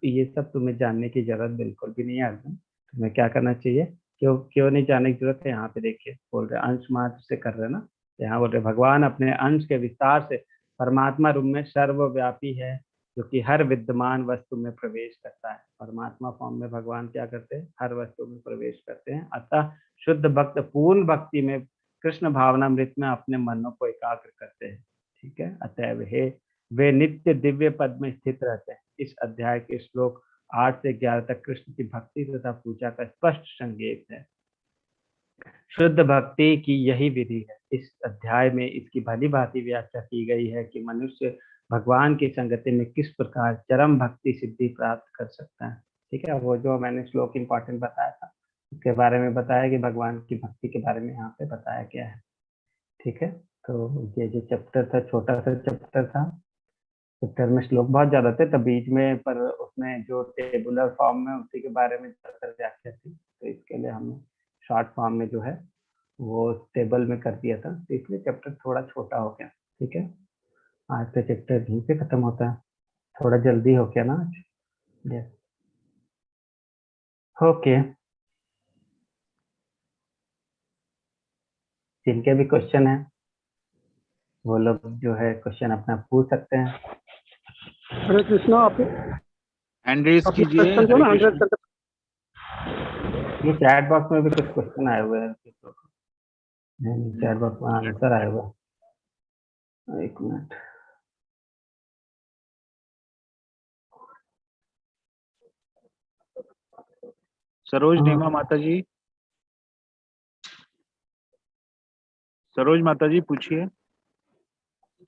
ये सब तुम्हें जानने की जरूरत बिल्कुल भी नहीं है अर्जुन। तुम्हें क्या करना चाहिए, क्यों क्यों नहीं जानने की जरूरत है, यहाँ पे देखिए बोल रहे अंश मात्र से कर रहे ना। यहाँ बोल रहे भगवान अपने अंश के विस्तार से परमात्मा रूप में सर्वव्यापी है, जो कि हर विद्यमान वस्तु में प्रवेश करता है। परमात्मा फॉर्म में भगवान क्या करते हैं, हर वस्तु में प्रवेश करते हैं। अतः शुद्ध भक्त पूर्ण भक्ति में कृष्ण भावनामृत में अपने मनों को एकाग्र करते हैं, ठीक है। अतएव हे वे नित्य दिव्य पद में स्थित रहते हैं। इस अध्याय के श्लोक 8 से 11 तक कृष्ण की भक्ति तथा पूजा का स्पष्ट संकेत है। शुद्ध भक्ति की यही विधि है। इस अध्याय में इसकी भली भांति व्याख्या की गई है कि मनुष्य भगवान की संगति में किस प्रकार चरम भक्ति सिद्धि प्राप्त कर सकता है। ठीक है, वो जो मैंने श्लोक इम्पोर्टेंट बताया था उसके बारे में बताया कि भगवान की भक्ति के बारे में यहाँ पे बताया गया है। ठीक है, तो ये जो चैप्टर था, छोटा सा चैप्टर था, चैप्टर में श्लोक बहुत ज्यादा थे, तो बीच में पर उसमें जो टेबुलर फॉर्म में उसी के बारे में ज्यादातर व्याख्या थी, तो इसके लिए हमने शॉर्ट फॉर्म में जो है वो टेबल में कर दिया था, तो इसलिए चैप्टर थोड़ा छोटा हो गया। ठीक है, आज का चैप्टर यहीं पे खत्म होता है, थोड़ा जल्दी हो गया ना आज। यस, ओके, जिनके भी क्वेश्चन है वो लोग जो है क्वेश्चन अपना पूछ सकते हैं। हरे कृष्णा, आप हैंड रेस अपने कीजिए। क्वेश्चन को ना हरे 100 कृष्णा। ये चैट बॉक्स में भी कुछ क्वेश्चन आए हुए हैं, चैट बॉक्स में आंसर आए हुए हैं। एक मिनट, सरोज हाँ। नेमा माता जी, सरोज माता जी पूछिए।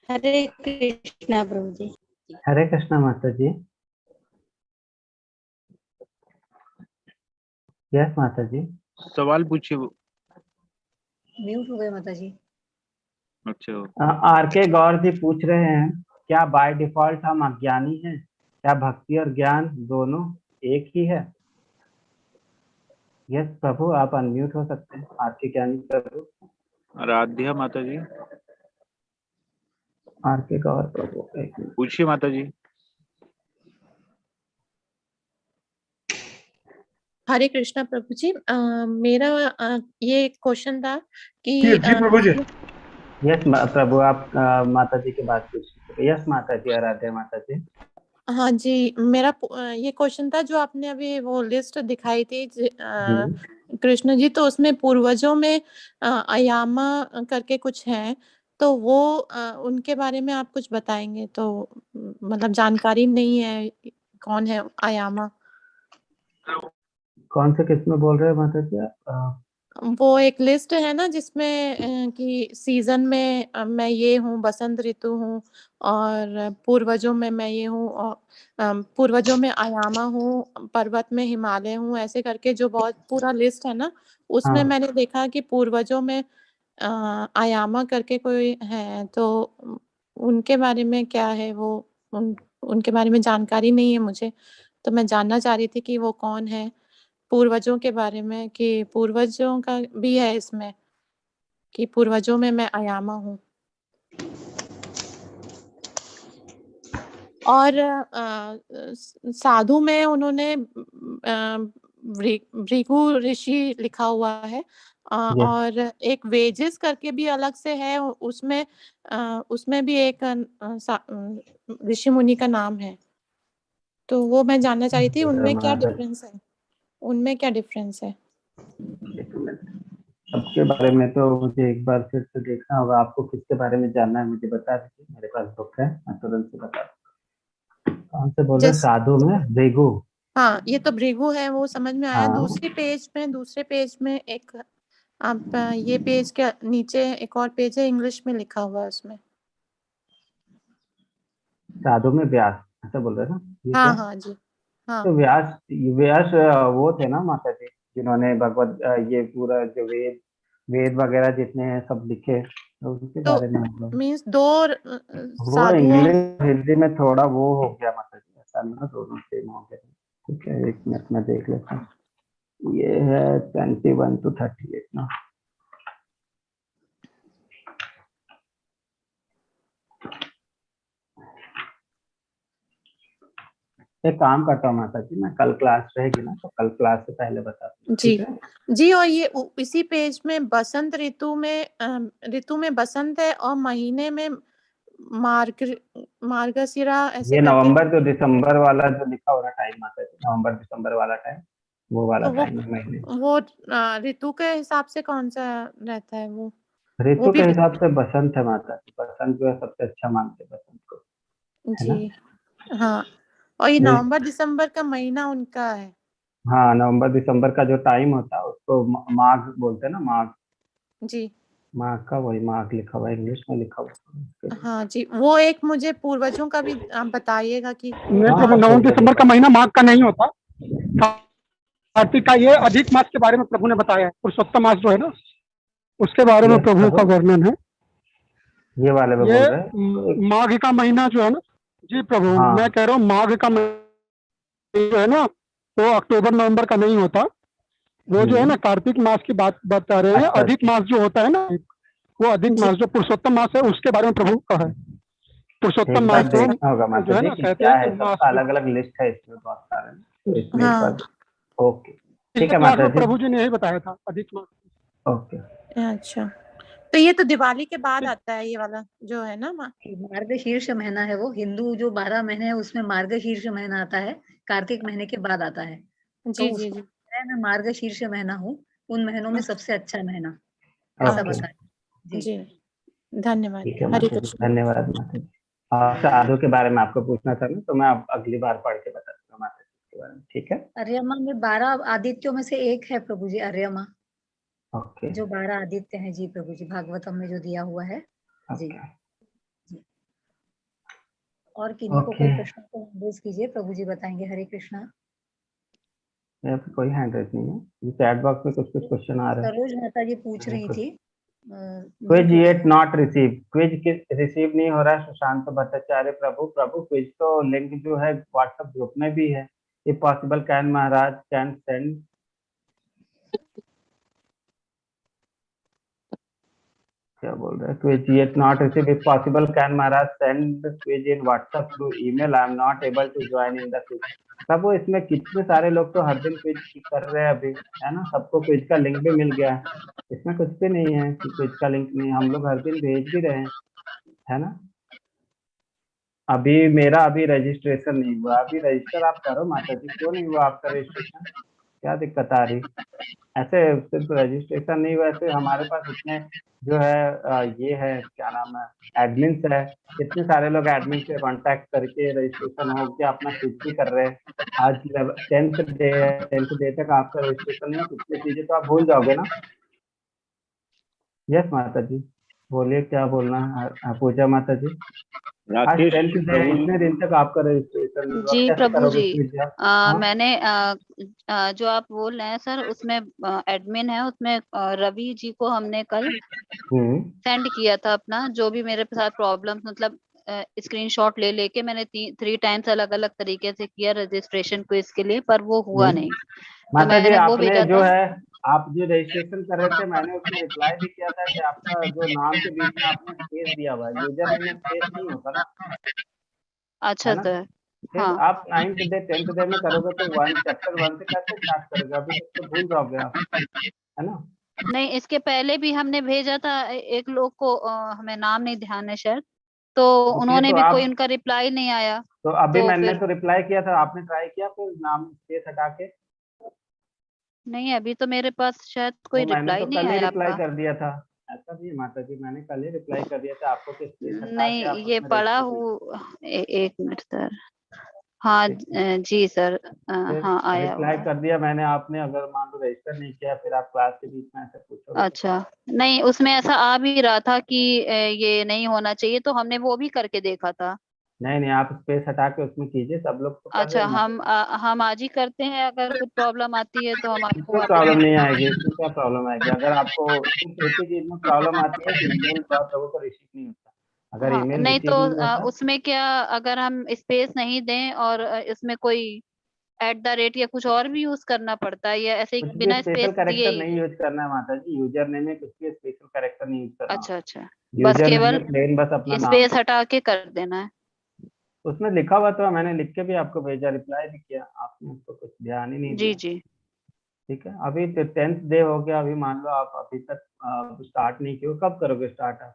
हरे कृष्णा प्रभु जी। हरे कृष्णा माता जी। यस माता जी। सवाल पूछिए। म्यूट हो गए माता जी। अच्छा, आर के गौर जी पूछ रहे हैं, क्या बाय डिफॉल्ट हम अज्ञानी हैं? क्या भक्ति और ज्ञान दोनों एक ही है? यस प्रभु, आप अनम्यूट हो सकते हैं, आर के ज्ञानी प्रभु। आराध्या माता जी आर के गौर प्रभु, एक मिनट। पूछिए माता जी। हरे कृष्णा प्रभु जी। मेरा ये क्वेश्चन था कि जी प्रभु जी। यस प्रभु, आप माता जी की बात पूछिए। यस माता जी, आराध्या माता जी। हाँ जी, मेरा ये क्वेश्चन था, जो आपने अभी वो लिस्ट दिखाई थी कृष्ण जी, तो उसमें पूर्वजों में अयामा करके कुछ है, तो वो उनके बारे में आप कुछ बताएंगे? तो मतलब जानकारी नहीं है कौन है अयामा। कौन से किस में बोल रहे हैं माता जी आप? वो एक लिस्ट है ना जिसमें कि सीजन में मैं ये हूँ, बसंत ऋतु हूँ, और पूर्वजों में मैं ये हूँ, और पूर्वजों में अयामा हूँ, पर्वत में हिमालय हूँ, ऐसे करके जो बहुत पूरा लिस्ट है ना, उसमें हाँ। मैंने देखा कि पूर्वजों में अयामा करके कोई है, तो उनके बारे में क्या है वो, उनके बारे में जानकारी नहीं है मुझे, तो मैं जानना चाह रही थी कि वो कौन है, पूर्वजों के बारे में, कि पूर्वजों का भी है इसमें, कि पूर्वजों में मैं अयामा हूँ। और साधु में उन्होंने भृगु ऋषि लिखा हुआ है, और एक वेजेस करके भी अलग से है, उसमें भी एक ऋषि मुनि का नाम है, तो वो मैं जानना चाह रही थी उनमें क्या डिफरेंस है, उनमें क्या डिफरेंस है। सबके बारे में तो मुझे एक बार फिर से देखना होगा। आपको किसके बारे में जानना है मुझे बता दीजिए, मेरे पास बुक है, मैं तुरंत से बता दूँ। कौन से बोल रहे हैं? साधु में भृगु। हाँ, ये तो भृगु है, वो समझ में आया। हाँ। दूसरे पेज में एक, आप ये पेज के नीचे एक और पेज है, इंग्लिश में लिखा हुआ है उसमें। साधु में व्यास, ऐसा बोल रहे हैं ना? ये हाँ क्या? हाँ जी, हाँ। तो व्यास, व्यास वो थे ना माता जी, जिन्होंने भगवत ये पूरा जो वेद वगैरह जितने हैं सब लिखे, तो उसके तो बारे में हम लोग। मीन्स दो वो साधुओं। इंग्लिश हिंदी में थोड़ा वो हो गया माता जी, ऐसा नहीं ना, दोनों सेम हो गए। ठीक है, एक मिनट में देख लेता हूँ। ये है 21 to 38 ना। एक काम करता हूँ माता जी, मैं कल क्लास रहेगी ना, तो कल क्लास से पहले बता दूँ। जी ठीक है जी। और ये इसी पेज में बसंत ऋतु में बसंत है, और महीने में मार्गशिरा ऐसे ये करके। नवंबर to दिसंबर वाला जो लिखा हो रहा टाइम माता जी, नवंबर दिसंबर वाला टाइम, वो वाला तो टाइम है महीने। वो ऋतु के हिसाब से कौन सा रहता है वो ऋतु भी? के हिसाब से बसंत है माता जी, बसंत जो है सबसे अच्छा मानते हैं बसंत को, है ना? जी हाँ, और ये नवंबर दिसंबर का महीना उनका है। हाँ, नवंबर दिसंबर का जो टाइम होता है उसको माघ बोलते हैं ना, माघ। जी। माघ का वही माघ लिखा हुआ है, इंग्लिश में लिखा हुआ है। हाँ जी, वो एक मुझे पूर्वजों का भी आप बताइएगा कि नहीं प्रभु, नवंबर दिसंबर का महीना माघ का नहीं होता, कार्तिक का। ये अधिक मास के बारे में प्रभु ने बताया है, पुरुषोत्तम मास जो है ना, उसके बारे में प्रभु का वर्णन है। ये वाले में ये बोल रहे हैं। माघ का महीना जो है ना, जी प्रभु, हाँ। मैं कह रहा हूँ माघ का महीना जो है ना, तो अक्टूबर नवंबर का नहीं होता। वो जो है ना कार्तिक मास की बात बता रहे हैं। अच्छा, अधिक मास जो होता है ना, वो अधिक मास जो पुरुषोत्तम मास है उसके बारे में प्रभु का है। पुरुषोत्तम एक बार मास देखना होगा जो माता है जी ना, कि कहते क्या हैं है, कि मास सबका अलग अलग लिस्ट है इसमें बहुत सारे, तो इसमें एक बार हाँ, ओके, ठीक है क्लास माता में जी। प्रभु जी ने यही बताया था, अधिक मास। ओके, अच्छा, तो ये तो दिवाली के बाद आता है ये वाला जो है ना माँ? मार्गशीर्ष महीना है वो, हिंदू जो 12 महीने है उसमें मार्गशीर्ष महीना आता है, कार्तिक महीने के बाद आता है। जी तो जी उसको जी। मैं मार्गशीर्ष महीना हूँ, उन महीनों में सबसे अच्छा महीना, ऐसा ओके, बताया जी। जी, धन्यवाद। ठीक है हरे माता जी, कृष्ण। धन्यवाद माता जी। और साधु के बारे में आपको पूछना था ना, तो मैं अब अगली बार पढ़ के बता दूंगा माता जी के बारे में, ठीक है? अर्यमा में 12 आदित्यों में से एक है प्रभु जी, अर्यमा, ओके, जो 12 आदित्य हैं जी प्रभु जी, भागवतम में जो दिया हुआ है जी। ओके, जी, और किन्हीं को कोई ओके। प्रश्न तो रेज कीजिए, प्रभु जी बताएंगे। हरे कृष्णा। यहाँ पे कोई हैंड रेज नहीं है, ये चैट बॉक्स में कुछ कुछ क्वेश्चन आ रहे हैं। सरोज माता जी पूछ रही थी, क्विज म्यूट हो येट गई। नॉट रिसीव, क्विज रिसीव नहीं हो रहा है सुशांत भट्टाचार्य। प्रभु प्रभु क्विज तो लिंक जो है व्हाट्सएप ग्रुप में भी है। इफ पॉसिबल कैन महाराज कैन सेंड, क्या बोल रहे हैं, quiz yet not receive, if possible can महाराज send quiz in WhatsApp through email, I am not able to join in the quiz. प्रभु इसमें कितने सारे लोग तो हर दिन क्विज कर रहे हैं अभी, है ना, सबको क्विज का लिंक भी मिल गया है। इसमें कुछ भी नहीं है कि क्विज का लिंक नहीं, हम लोग हर दिन भेज भी रहे हैं, है ना। अभी मेरा अभी रजिस्ट्रेशन नहीं हुआ, अभी रजिस्टर आप करो माता जी, क्यों नहीं हुआ आपका रजिस्ट्रेशन, क्या दिक्कत आ रही? ऐसे सिर्फ रजिस्ट्रेशन नहीं हुआ, ऐसे हमारे पास इतने जो है ये है क्या नाम है, एडमिन्स है, इतने सारे लोग एडमिन से कांटेक्ट करके रजिस्ट्रेशन हो के अपना कुछ भी कर रहे हैं। आज 10th डे है, 10th डे तक आपका रजिस्ट्रेशन नहीं हो, कितनी चीजें तो आप भूल जाओगे ना। यस माता जी, बोलिए क्या बोलना है पूजा माता जी। आज राकेश 10th डे है, प्रभु इतने दिन तक आपका रजिस्ट्रेशन नहीं हुआ, जी कैसे प्रभु करोगे जी, क्विज आप? हाँ? मैंने जो आप बोल रहे हैं सर, उसमें एडमिन है, उसमें रवि जी को हमने कल सेंड किया था अपना जो भी मेरे साथ प्रॉब्लम, मतलब स्क्रीनशॉट ले लेके मैंने 3 टाइम्स अलग अलग तरीके से किया रजिस्ट्रेशन क्विज के लिए, पर वो हुआ नहीं। तो माता जी मैंने वो आपने भेजा जो था। है, आप जो रजिस्ट्रेशन कर रहे थे, मैंने उसमें रिप्लाई भी किया था कि आपका जो नाम के बीच में आपने स्पेस दिया हुआ है, यूजर नेम में स्पेस नहीं होता ना, है अच्छा ना। सर, फिर हाँ। आप 9th डे 10th डे में करोगे तो चैप्टर 1 से कैसे स्टार्ट करोगे, अभी तक तो भूल जाओगे आप, है ना। नहीं, इसके पहले भी हमने भेजा था एक लोग को, हमें नाम नहीं ध्यान है शायद, तो ओके, उन्होंने तो भी कोई आप, उनका रिप्लाई नहीं आया। तो अभी तो मैंने फिर तो रिप्लाई किया था, आपने ट्राई किया फिर नाम स्पेस हटा के? नहीं, अभी तो मेरे पास शायद वो कोई मैंने तो रिप्लाई नहीं कल ही आया रिप्लाई आपका। कर दिया था, ऐसा भी है माता जी, मैंने कल ही रिप्लाई कर दिया था आपको कि स्पेस हटा के नहीं, आप ये उसमें पढ़ा रजिस्टर कीजिए। हूँ। एक मिनट सर। हाँ जी सर, फिर हाँ आया हुआ रिप्लाई है। कर दिया मैंने, आपने अगर मान लो रजिस्टर नहीं किया फिर आप क्लास के बीच में ऐसे पूछोगे तो अच्छा, क्या? नहीं उसमें ऐसा आ भी रहा था कि ये नहीं होना चाहिए, तो हमने वो भी करके देखा था। नहीं नहीं, आप स्पेस हटा के उसमें कीजिए, सब लोग तो कर रहे अच्छा, हैं माता जी। हम आज ही करते हैं, अगर कुछ प्रॉब्लम आती है तो हम आपको इसमें वापस प्रॉब्लम नहीं भेज आएगी, इसमें क्या प्रॉब्लम आएगी, अगर आपको सिर्फ एक ही चीज में प्रॉब्लम आती है कि ईमेल लोगों को रिसीव नहीं होता, अगर हाँ, ईमेल नहीं तो रिसीव नहीं होता। उसमें क्या, अगर हम स्पेस नहीं दें और इसमें कोई @, या कुछ और भी यूज करना पड़ता है, या ऐसे ही कुछ भी बिना स्पेशल स्पेस दिए कैरेक्टर ही? नहीं यूज करना है माता जी, यूजर नेम में कुछ भी स्पेशल कैरेक्टर नहीं यूज करना अच्छा होता, अच्छा, बस यूजर नेम केवल में प्लेन बस अपना नाम, स्पेस हटा के कर देना है। उसमें लिखा हुआ था, मैंने लिख के भी आपको भेजा, रिप्लाई भी किया, आपने उसको कुछ ध्यान ही नहीं जी दिया। जी। ठीक है, अभी 10th डे हो गया, अभी मान लो आप अभी तक स्टार्ट नहीं किए, कब करोगे स्टार्ट आप?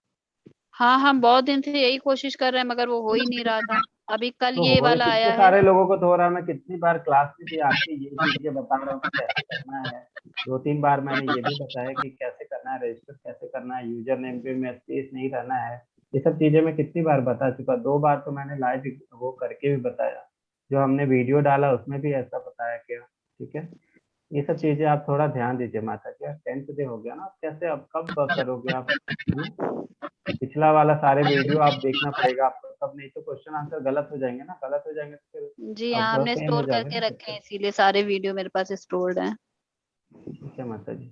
हाँ, हम बहुत दिन से यही कोशिश कर रहे हैं, मगर वो हो ही नहीं रहा था। अभी कल तो ये हो वाला कितने आया है। सारे लोगों को तो हो रहा है, मैं कितनी बार क्लास में भी आपकी ये चीजें बता रहा हूँ कि कैसे करना है, 2-3 बार मैंने ये भी बताया कि कैसे करना है, रजिस्टर कैसे करना है, यूजर नेम पे में स्पेस नहीं रहना है, ये सब चीजें मैं कितनी बार बता चुका, 2 बार तो मैंने लाइव वो करके भी बताया, जो हमने वीडियो डाला उसमें भी ऐसा बताया क्या, ठीक है। ये सब चीजें आप थोड़ा ध्यान दीजिए माता जी। 10th डे हो गया ना, कैसे अब कब करोगे आप, है ना? पिछला वाला सारे वीडियो आप देखना पड़ेगा आपको, तब नहीं तो क्वेश्चन आंसर गलत हो जाएंगे ना, गलत हो जाएंगे तो फिर जी हाँ, अब हमने फेल हो स्टोर जाओगे करके ना रखे फिर। हैं, इसीलिए सारे वीडियो मेरे पास स्टोर्ड हैं। ठीक है माता जी।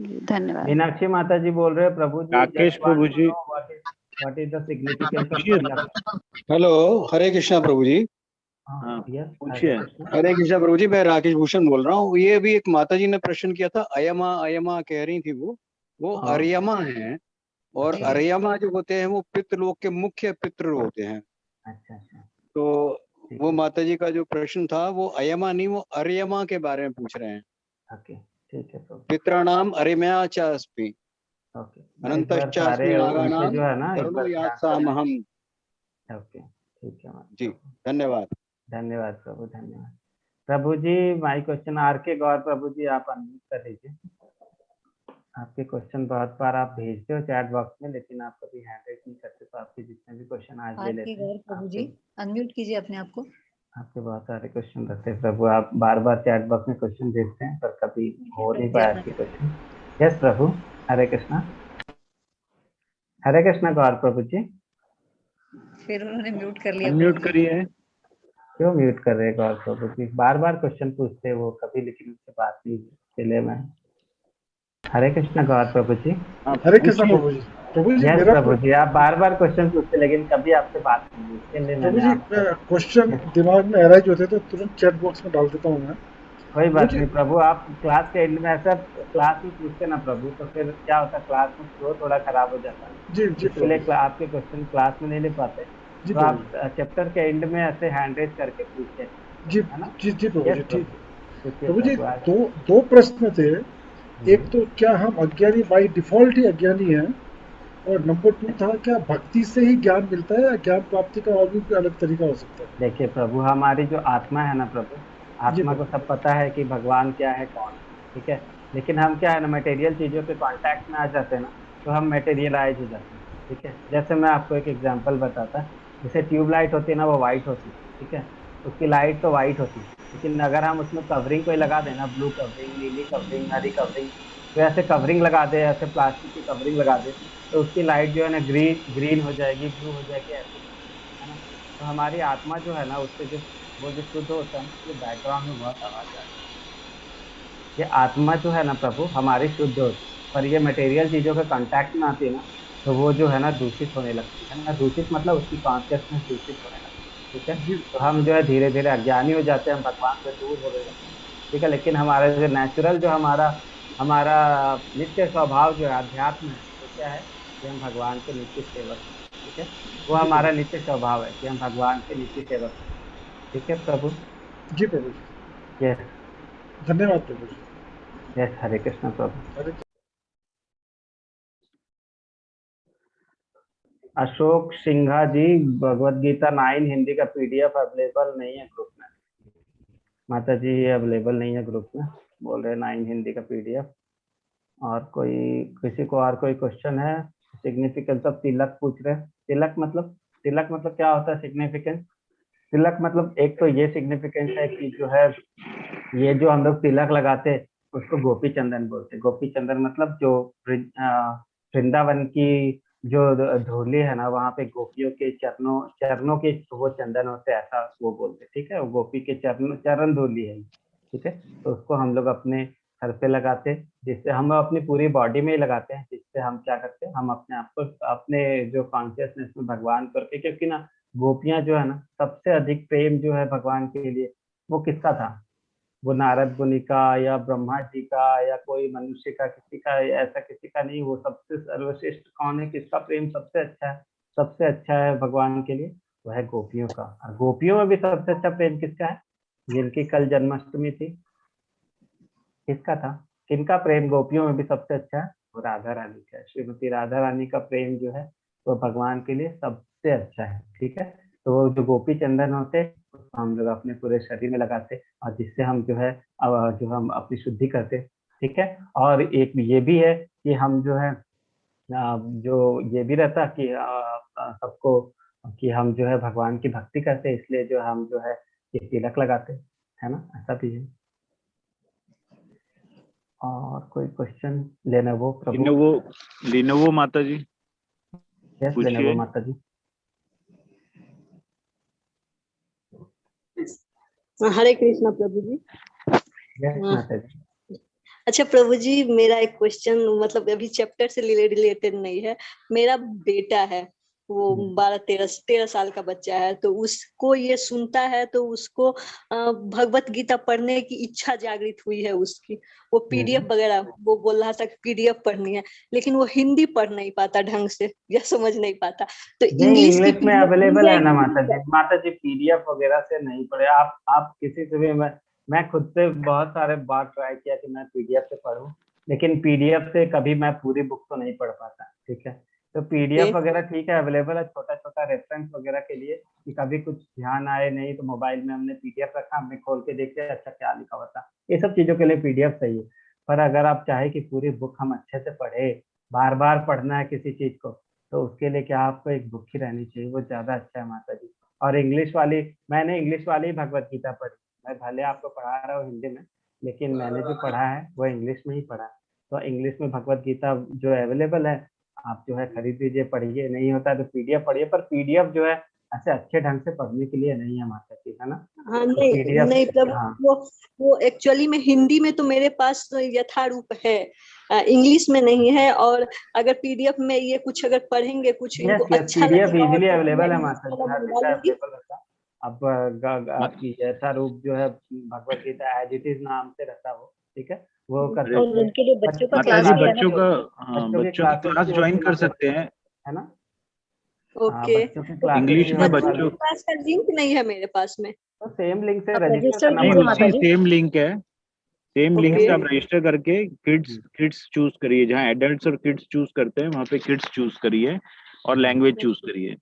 जी, धन्यवाद। मीनाक्षी माता जी बोल रहे हैं, प्रभु जी राकेश जस्ट वांट प्रभु टू जी know what is the significance of पूछिए। तिलक। हेलो, हरे कृष्णा प्रभु जी। हाँ यस, पूछिए। हरे कृष्णा। हरे कृष्णा प्रभु जी, मैं राकेश भूषण बोल रहा हूँ। ये अभी एक माता जी ने प्रश्न किया था, अयमा अयमा कह रही थी, वो हाँ, अरियमा है। और अच्छा अरियमा जो होते हैं वो पितृलोक के मुख्य पितृ होते हैं। अच्छा अच्छा, तो ठीक वो है, माता जी का जो प्रश्न था वो अयमा नहीं, वो अरियमा के बारे में पूछ रहे हैं। ओके ठीक है प्रभु, पितृणाम अरिमया च अस्मि, ओके। मैं एक बार अनंतश्चास्मि सारे उनसे नागानाम जो है ना एक धर्मो बार ध्यान से, यात्सामहम्। ओके ठीक है जी, प्रभु, धन्यवाद। धन्यवाद प्रभु, धन्यवाद। प्रभु जी माई क्वेश्चन आर के गौर प्रभु जी, आप अनम्यूट कर लीजिए। आपके क्वेश्चन बहुत बार आप भेजते हो चैट बॉक्स में, लेकिन आप कभी हैंड रेज नहीं करते, तो आपके जितने भी क्वेश्चन आज ले आर के लेते गौर हैं। प्रभु आपके जी, अनम्यूट कीजिए अपने आप को। आपके बहुत सारे क्वेश्चन रहते हैं प्रभु, आप बार बार चैट बॉक्स में क्वेश्चन भेजते हैं, पर कभी हो कर नहीं दिया पाया आपके मैंने। क्वेश्चन। यस प्रभु, हरे कृष्णा। हरे कृष्णा गौर प्रभु जी। फिर उन्होंने म्यूट कर लिया अनम्यूट प्रभु जी। करिए। क्यों म्यूट कर रहे हैं गौर प्रभु जी? बार बार क्वेश्चन पूछते हैं वो, कभी लेकिन उनसे बात नहीं चले। मैं हरे कृष्णा गौर प्रभु जी। हाँ हरे कृष्णा पूछिए। प्रभु जी यस मेरा प्रभु जी, आप बार बार क्वेश्चन पूछते लेकिन कभी आपसे बात नहीं हुई, इसके लिए प्रभु मैंने जी आपको। क्वेश्चन दिमाग में अराइज होते तो तुरंत चैट बॉक्स में डाल देता हूँ मैं। कोई प्रभु बात जी नहीं प्रभु, आप क्लास के एंड में ऐसा क्लास में पूछते ना प्रभु, तो फिर क्या होता, क्लास में फ्लो थोड़ा खराब हो जाता, जी जी इसीलिए प्रभु आपके क्वेश्चन क्लास में नहीं ले पाते। जी तो प्रभु आप चैप्टर के एंड में ऐसे हैंड रेज करके पूछते हैं, जी है ना? जी जी प्रभु यस जी ठीक प्रभु, है। पूछिए प्रभु जी प्रभु आज। दो दो प्रश्न थे। एक हम्म, तो क्या हम अज्ञानी बाई डिफॉल्ट ही अज्ञानी हैं, और नंबर 2 था क्या भक्ति से ही ज्ञान मिलता है या ज्ञान प्राप्ति का और भी कोई अलग तरीका हो सकता है? देखिए प्रभु, हमारी जो आत्मा है ना प्रभु, जी आत्मा को प्रभु सब पता है कि भगवान क्या है, कौन है, ठीक है। लेकिन हम क्या है ना, मटेरियल चीजों के कांटेक्ट में आ जाते हैं ना, तो हम मटेरियलाइज हो जाते हैं, ठीक है। जैसे मैं आपको एक एग्जांपल बताता, जैसे ट्यूबलाइट होती है ना, वो व्हाइट होती है, ठीक है। उसकी लाइट तो व्हाइट होती है, लेकिन अगर हम उसमें कवरिंग कोई लगा देना, ब्लू कवरिंग, नीली कवरिंग, हरी कवरिंग, तो ऐसे कवरिंग लगा दे, ऐसे प्लास्टिक की कवरिंग लगा दे, तो उसकी लाइट जो है ना ग्रीन ग्रीन हो जाएगी, ब्लू हो जाएगी, ऐसे है ना। तो हमारी आत्मा जो है ना, उससे जो वो जो शुद्ध होता है ना, ये बैकग्राउंड में बहुत आवाज आ रही है। ये आत्मा जो है ना प्रभु हमारी शुद्ध होती है, पर ये मटेरियल चीजों के कांटेक्ट में आती है ना, तो वो जो है ना दूषित होने लगती है ना। दूषित मतलब उसकी कॉन्शियसनेस दूषित होने लगती है, ठीक है। जी तो हम जो है धीरे धीरे अज्ञानी हो जाते हैं, हम भगवान से दूर होने लगते हैं, ठीक है। लेकिन हमारा जो नेचुरल, जो हमारा हमारा नित्य स्वभाव जो है अध्यात्म है, वो क्या है कि हम भगवान के नित्य सेवक हैं, ठीक है। वो जी हमारा प्रभु नित्य स्वभाव है कि हम भगवान के नित्य सेवक हैं, ठीक है प्रभु। जी प्रभु जी यस, धन्यवाद प्रभु जी। यस, हरे कृष्ण प्रभु। हरे अशोक सिंघा जी, भगवत गीता 9 हिंदी का पीडीएफ अवेलेबल नहीं है ग्रुप में। माता जी ये अवेलेबल नहीं है ग्रुप में, बोल रहे 9 हिंदी का पीडीएफ। और कोई, किसी को और कोई क्वेश्चन है? सिग्निफिकेंस ऑफ तिलक पूछ रहे हैं। तिलक मतलब क्या होता है सिग्निफिकेंस? तिलक मतलब एक तो ये सिग्निफिकेंस है कि जो है, ये जो हम लोग तिलक लगाते हैं उसको गोपी चंदन बोलते हैं। गोपी चंदन मतलब जो वृंदावन की जो धूली है ना, वहाँ पे गोपियों के चरणों चरणों के वो चंदन होते हैं, ऐसा वो बोलते हैं, ठीक है। वो गोपी के चरण धूली है, ठीक है। तो उसको हम लोग अपने सर पे लगाते हैं, जिससे हम अपनी पूरी बॉडी में ही लगाते हैं, जिससे हम क्या करते हैं, हम अपने आप को अपने जो कॉन्शियसनेस में भगवान करके, क्योंकि ना गोपियां जो है ना, सबसे अधिक प्रेम जो है भगवान के लिए, वो किसका था? वो नारद मुनि का या ब्रह्मा जी का या कोई मनुष्य का, किसी का ऐसा किसी का नहीं। वो सबसे सर्वश्रेष्ठ कौन है, किसका प्रेम सबसे अच्छा है? सबसे अच्छा है भगवान के लिए, वह है गोपियों का। और गोपियों में भी सबसे अच्छा प्रेम किसका है? जिनकी कल जन्माष्टमी थी, किसका था? किनका प्रेम गोपियों में भी सबसे अच्छा है? वो राधा रानी का है। श्रीमती राधा रानी का प्रेम जो है वो भगवान के लिए सबसे अच्छा है, ठीक है। तो वो जो गोपी चंदन होते हैं उसको हम लोग अपने पूरे शरीर में लगाते हैं, और जिससे हम जो है जो हम अपनी शुद्धि करते हैं, ठीक है। और एक ये भी है कि हम जो है जो ये भी रहता कि सबको, कि हम जो है भगवान की भक्ति करते हैं, इसलिए जो हम जो है ये तिलक लगाते हैं, है ना, ऐसा भी है। और कोई क्वेश्चन? लेनोवो प्रभु। लिनोवो माता जी यस, पूछिए। लेनोवो माता जी। हरे कृष्णा प्रभु जी। यस माता जी। अच्छा प्रभु जी, मेरा एक क्वेश्चन मतलब अभी चैप्टर से रिलेटेड नहीं है। मेरा बेटा है, वो 12-13 साल का बच्चा है, तो उसको ये सुनता है तो उसको भगवत गीता पढ़ने की इच्छा जागृत हुई है उसकी। वो पीडीएफ वगैरह वो बोल रहा था कि पीडीएफ पढ़नी है, लेकिन वो हिंदी पढ़ नहीं पाता ढंग से या समझ नहीं पाता, तो इंग्लिश की में अवेलेबल है ना माता जी। माता जी पीडीएफ वगैरह से नहीं पढ़े आप किसी से भी। मैं खुद से बहुत सारे बार ट्राई किया कि मैं पीडीएफ से पढूं, लेकिन पीडीएफ से कभी मैं पूरी बुक तो नहीं पढ़ पाता। ठीक है, तो पीडीएफ वगैरह ठीक है, अवेलेबल है, छोटा छोटा रेफरेंस वगैरह के लिए कि कभी कुछ ध्यान आए नहीं तो मोबाइल में हमने पीडीएफ रखा, हमने खोल के देख लिया अच्छा क्या लिखा हुआ था। ये सब चीजों के लिए पीडीएफ सही है। पर अगर आप चाहे कि पूरी बुक हम अच्छे से पढ़े, बार बार पढ़ना है किसी चीज को, तो उसके लिए क्या आपको एक बुक ही रहनी चाहिए, वो ज्यादा अच्छा है माता जी। और इंग्लिश वाली, मैंने इंग्लिश वाली भगवत गीता पढ़ी। मैं भले आपको पढ़ा रहा हूँ हिंदी में, लेकिन मैंने जो पढ़ा है वो इंग्लिश में ही पढ़ा है। तो इंग्लिश में भगवत गीता जो अवेलेबल है, आप जो है खरीद लीजिए, पढ़िए। नहीं होता तो पीडीएफ पढ़िए, पर पीडीएफ जो है ऐसे अच्छे ढंग से पढ़ने के लिए नहीं है माता जी, है ना। हाँ तो नहीं पीडीएफ, नहीं प्रभु, हाँ वो एक्चुअली में हिंदी में तो मेरे पास तो यथारूप है, इंग्लिश में नहीं है। और अगर पीडीएफ में ये कुछ अगर पढ़ेंगे, कुछ इनको अच्छा पीडीएफ लगेगा इजीली तो अवेलेबल मैं है माता जी, हर जगह अवेलेबल रहता है। अब आपकी जैसा रूप जो है Bhagavad Gita as it is नाम से रहता हो, ठीक है, वो कर और सकते हैं। उनके लिए बच्चों का माता क्लास जी भी है ना बच्चों प्रभु? का बच्चों बच्चों की क्लास ज्वाइन कर सकते हैं, है ना। ओके, बच्चों की क्लासेस इंग्लिश भी में होने बच्चों वाली के है, पास का लिंक नहीं है मेरे पास में। तो सेम लिंक से आप रजिस्टर रजिस्टर करना कीजिए पड़ता माता है। जी। सेम लिंक है, सेम लिंक ओके से आप रजिस्टर करके किड्स चूज करिए, जहाँ एडल्ट्स और किड्स चूज करते हैं वहाँ पे किड्स चूज करिए और लैंग्वेज चूज करिए,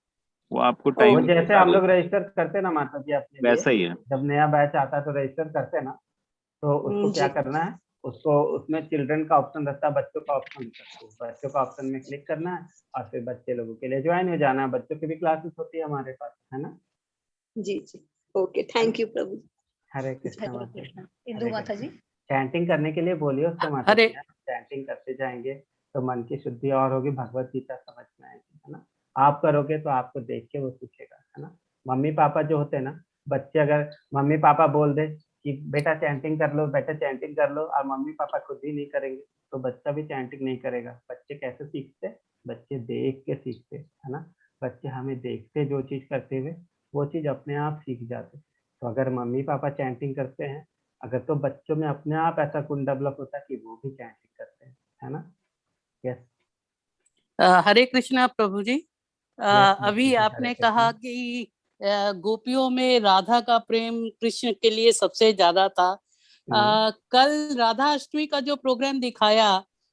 वो आपको वो टाइम जैसे हम लोग रजिस्टर करते हैं ना माता जी अपने लिए, वैसा ही है। जब नया बैच आता है तो रजिस्टर करते हैं ना, तो उसको क्या जी करना है, उसको उसमें चिल्ड्रन का ऑप्शन रहता है, बच्चों का ऑप्शन रहता है, तो बच्चों का ऑप्शन में क्लिक करना है और फिर बच्चे लोगों के लिए ज्वाइन हो जाना है। बच्चों की भी क्लासेस होती है हमारे पास, है ना। जी जी, ओके, थैंक यू प्रभु। हरे कृष्णा हरे माता जी। कृष्णा। इंदु माता जी। चैंटिंग करने के लिए बोलिए उसको माता हरे जी। चैंटिंग करते जाएंगे तो मन की शुद्धि और होगी, भगवत गीता समझ में आएगी, है ना। आप करोगे तो आपको देख के वो सीखेगा, है ना। मम्मी पापा जो होते हैं ना, बच्चे अगर मम्मी पापा बोल दे कि बेटा चैंटिंग कर लो, बेटा चैंटिंग कर लो, और मम्मी पापा खुद ही नहीं करेंगे तो बच्चा भी चैंटिंग नहीं करेगा। बच्चे कैसे सीखते? बच्चे देख के सीखते, है ना। बच्चे हमें देखते जो चीज करते हुए, वो चीज अपने आप सीख जाते। तो अगर मम्मी पापा चैंटिंग करते हैं अगर, तो बच्चों में अपने आप ऐसा गुण डेवलप होता है कि वो भी चैंटिंग करते हैं, है ना। यस, हरे कृष्णा प्रभु जी। अभी हरे आपने कृष्णा। कहा कि गोपियों में राधा का प्रेम कृष्ण के लिए सबसे ज्यादा था। कल राधा अष्टमी का जो प्रोग्राम दिखाया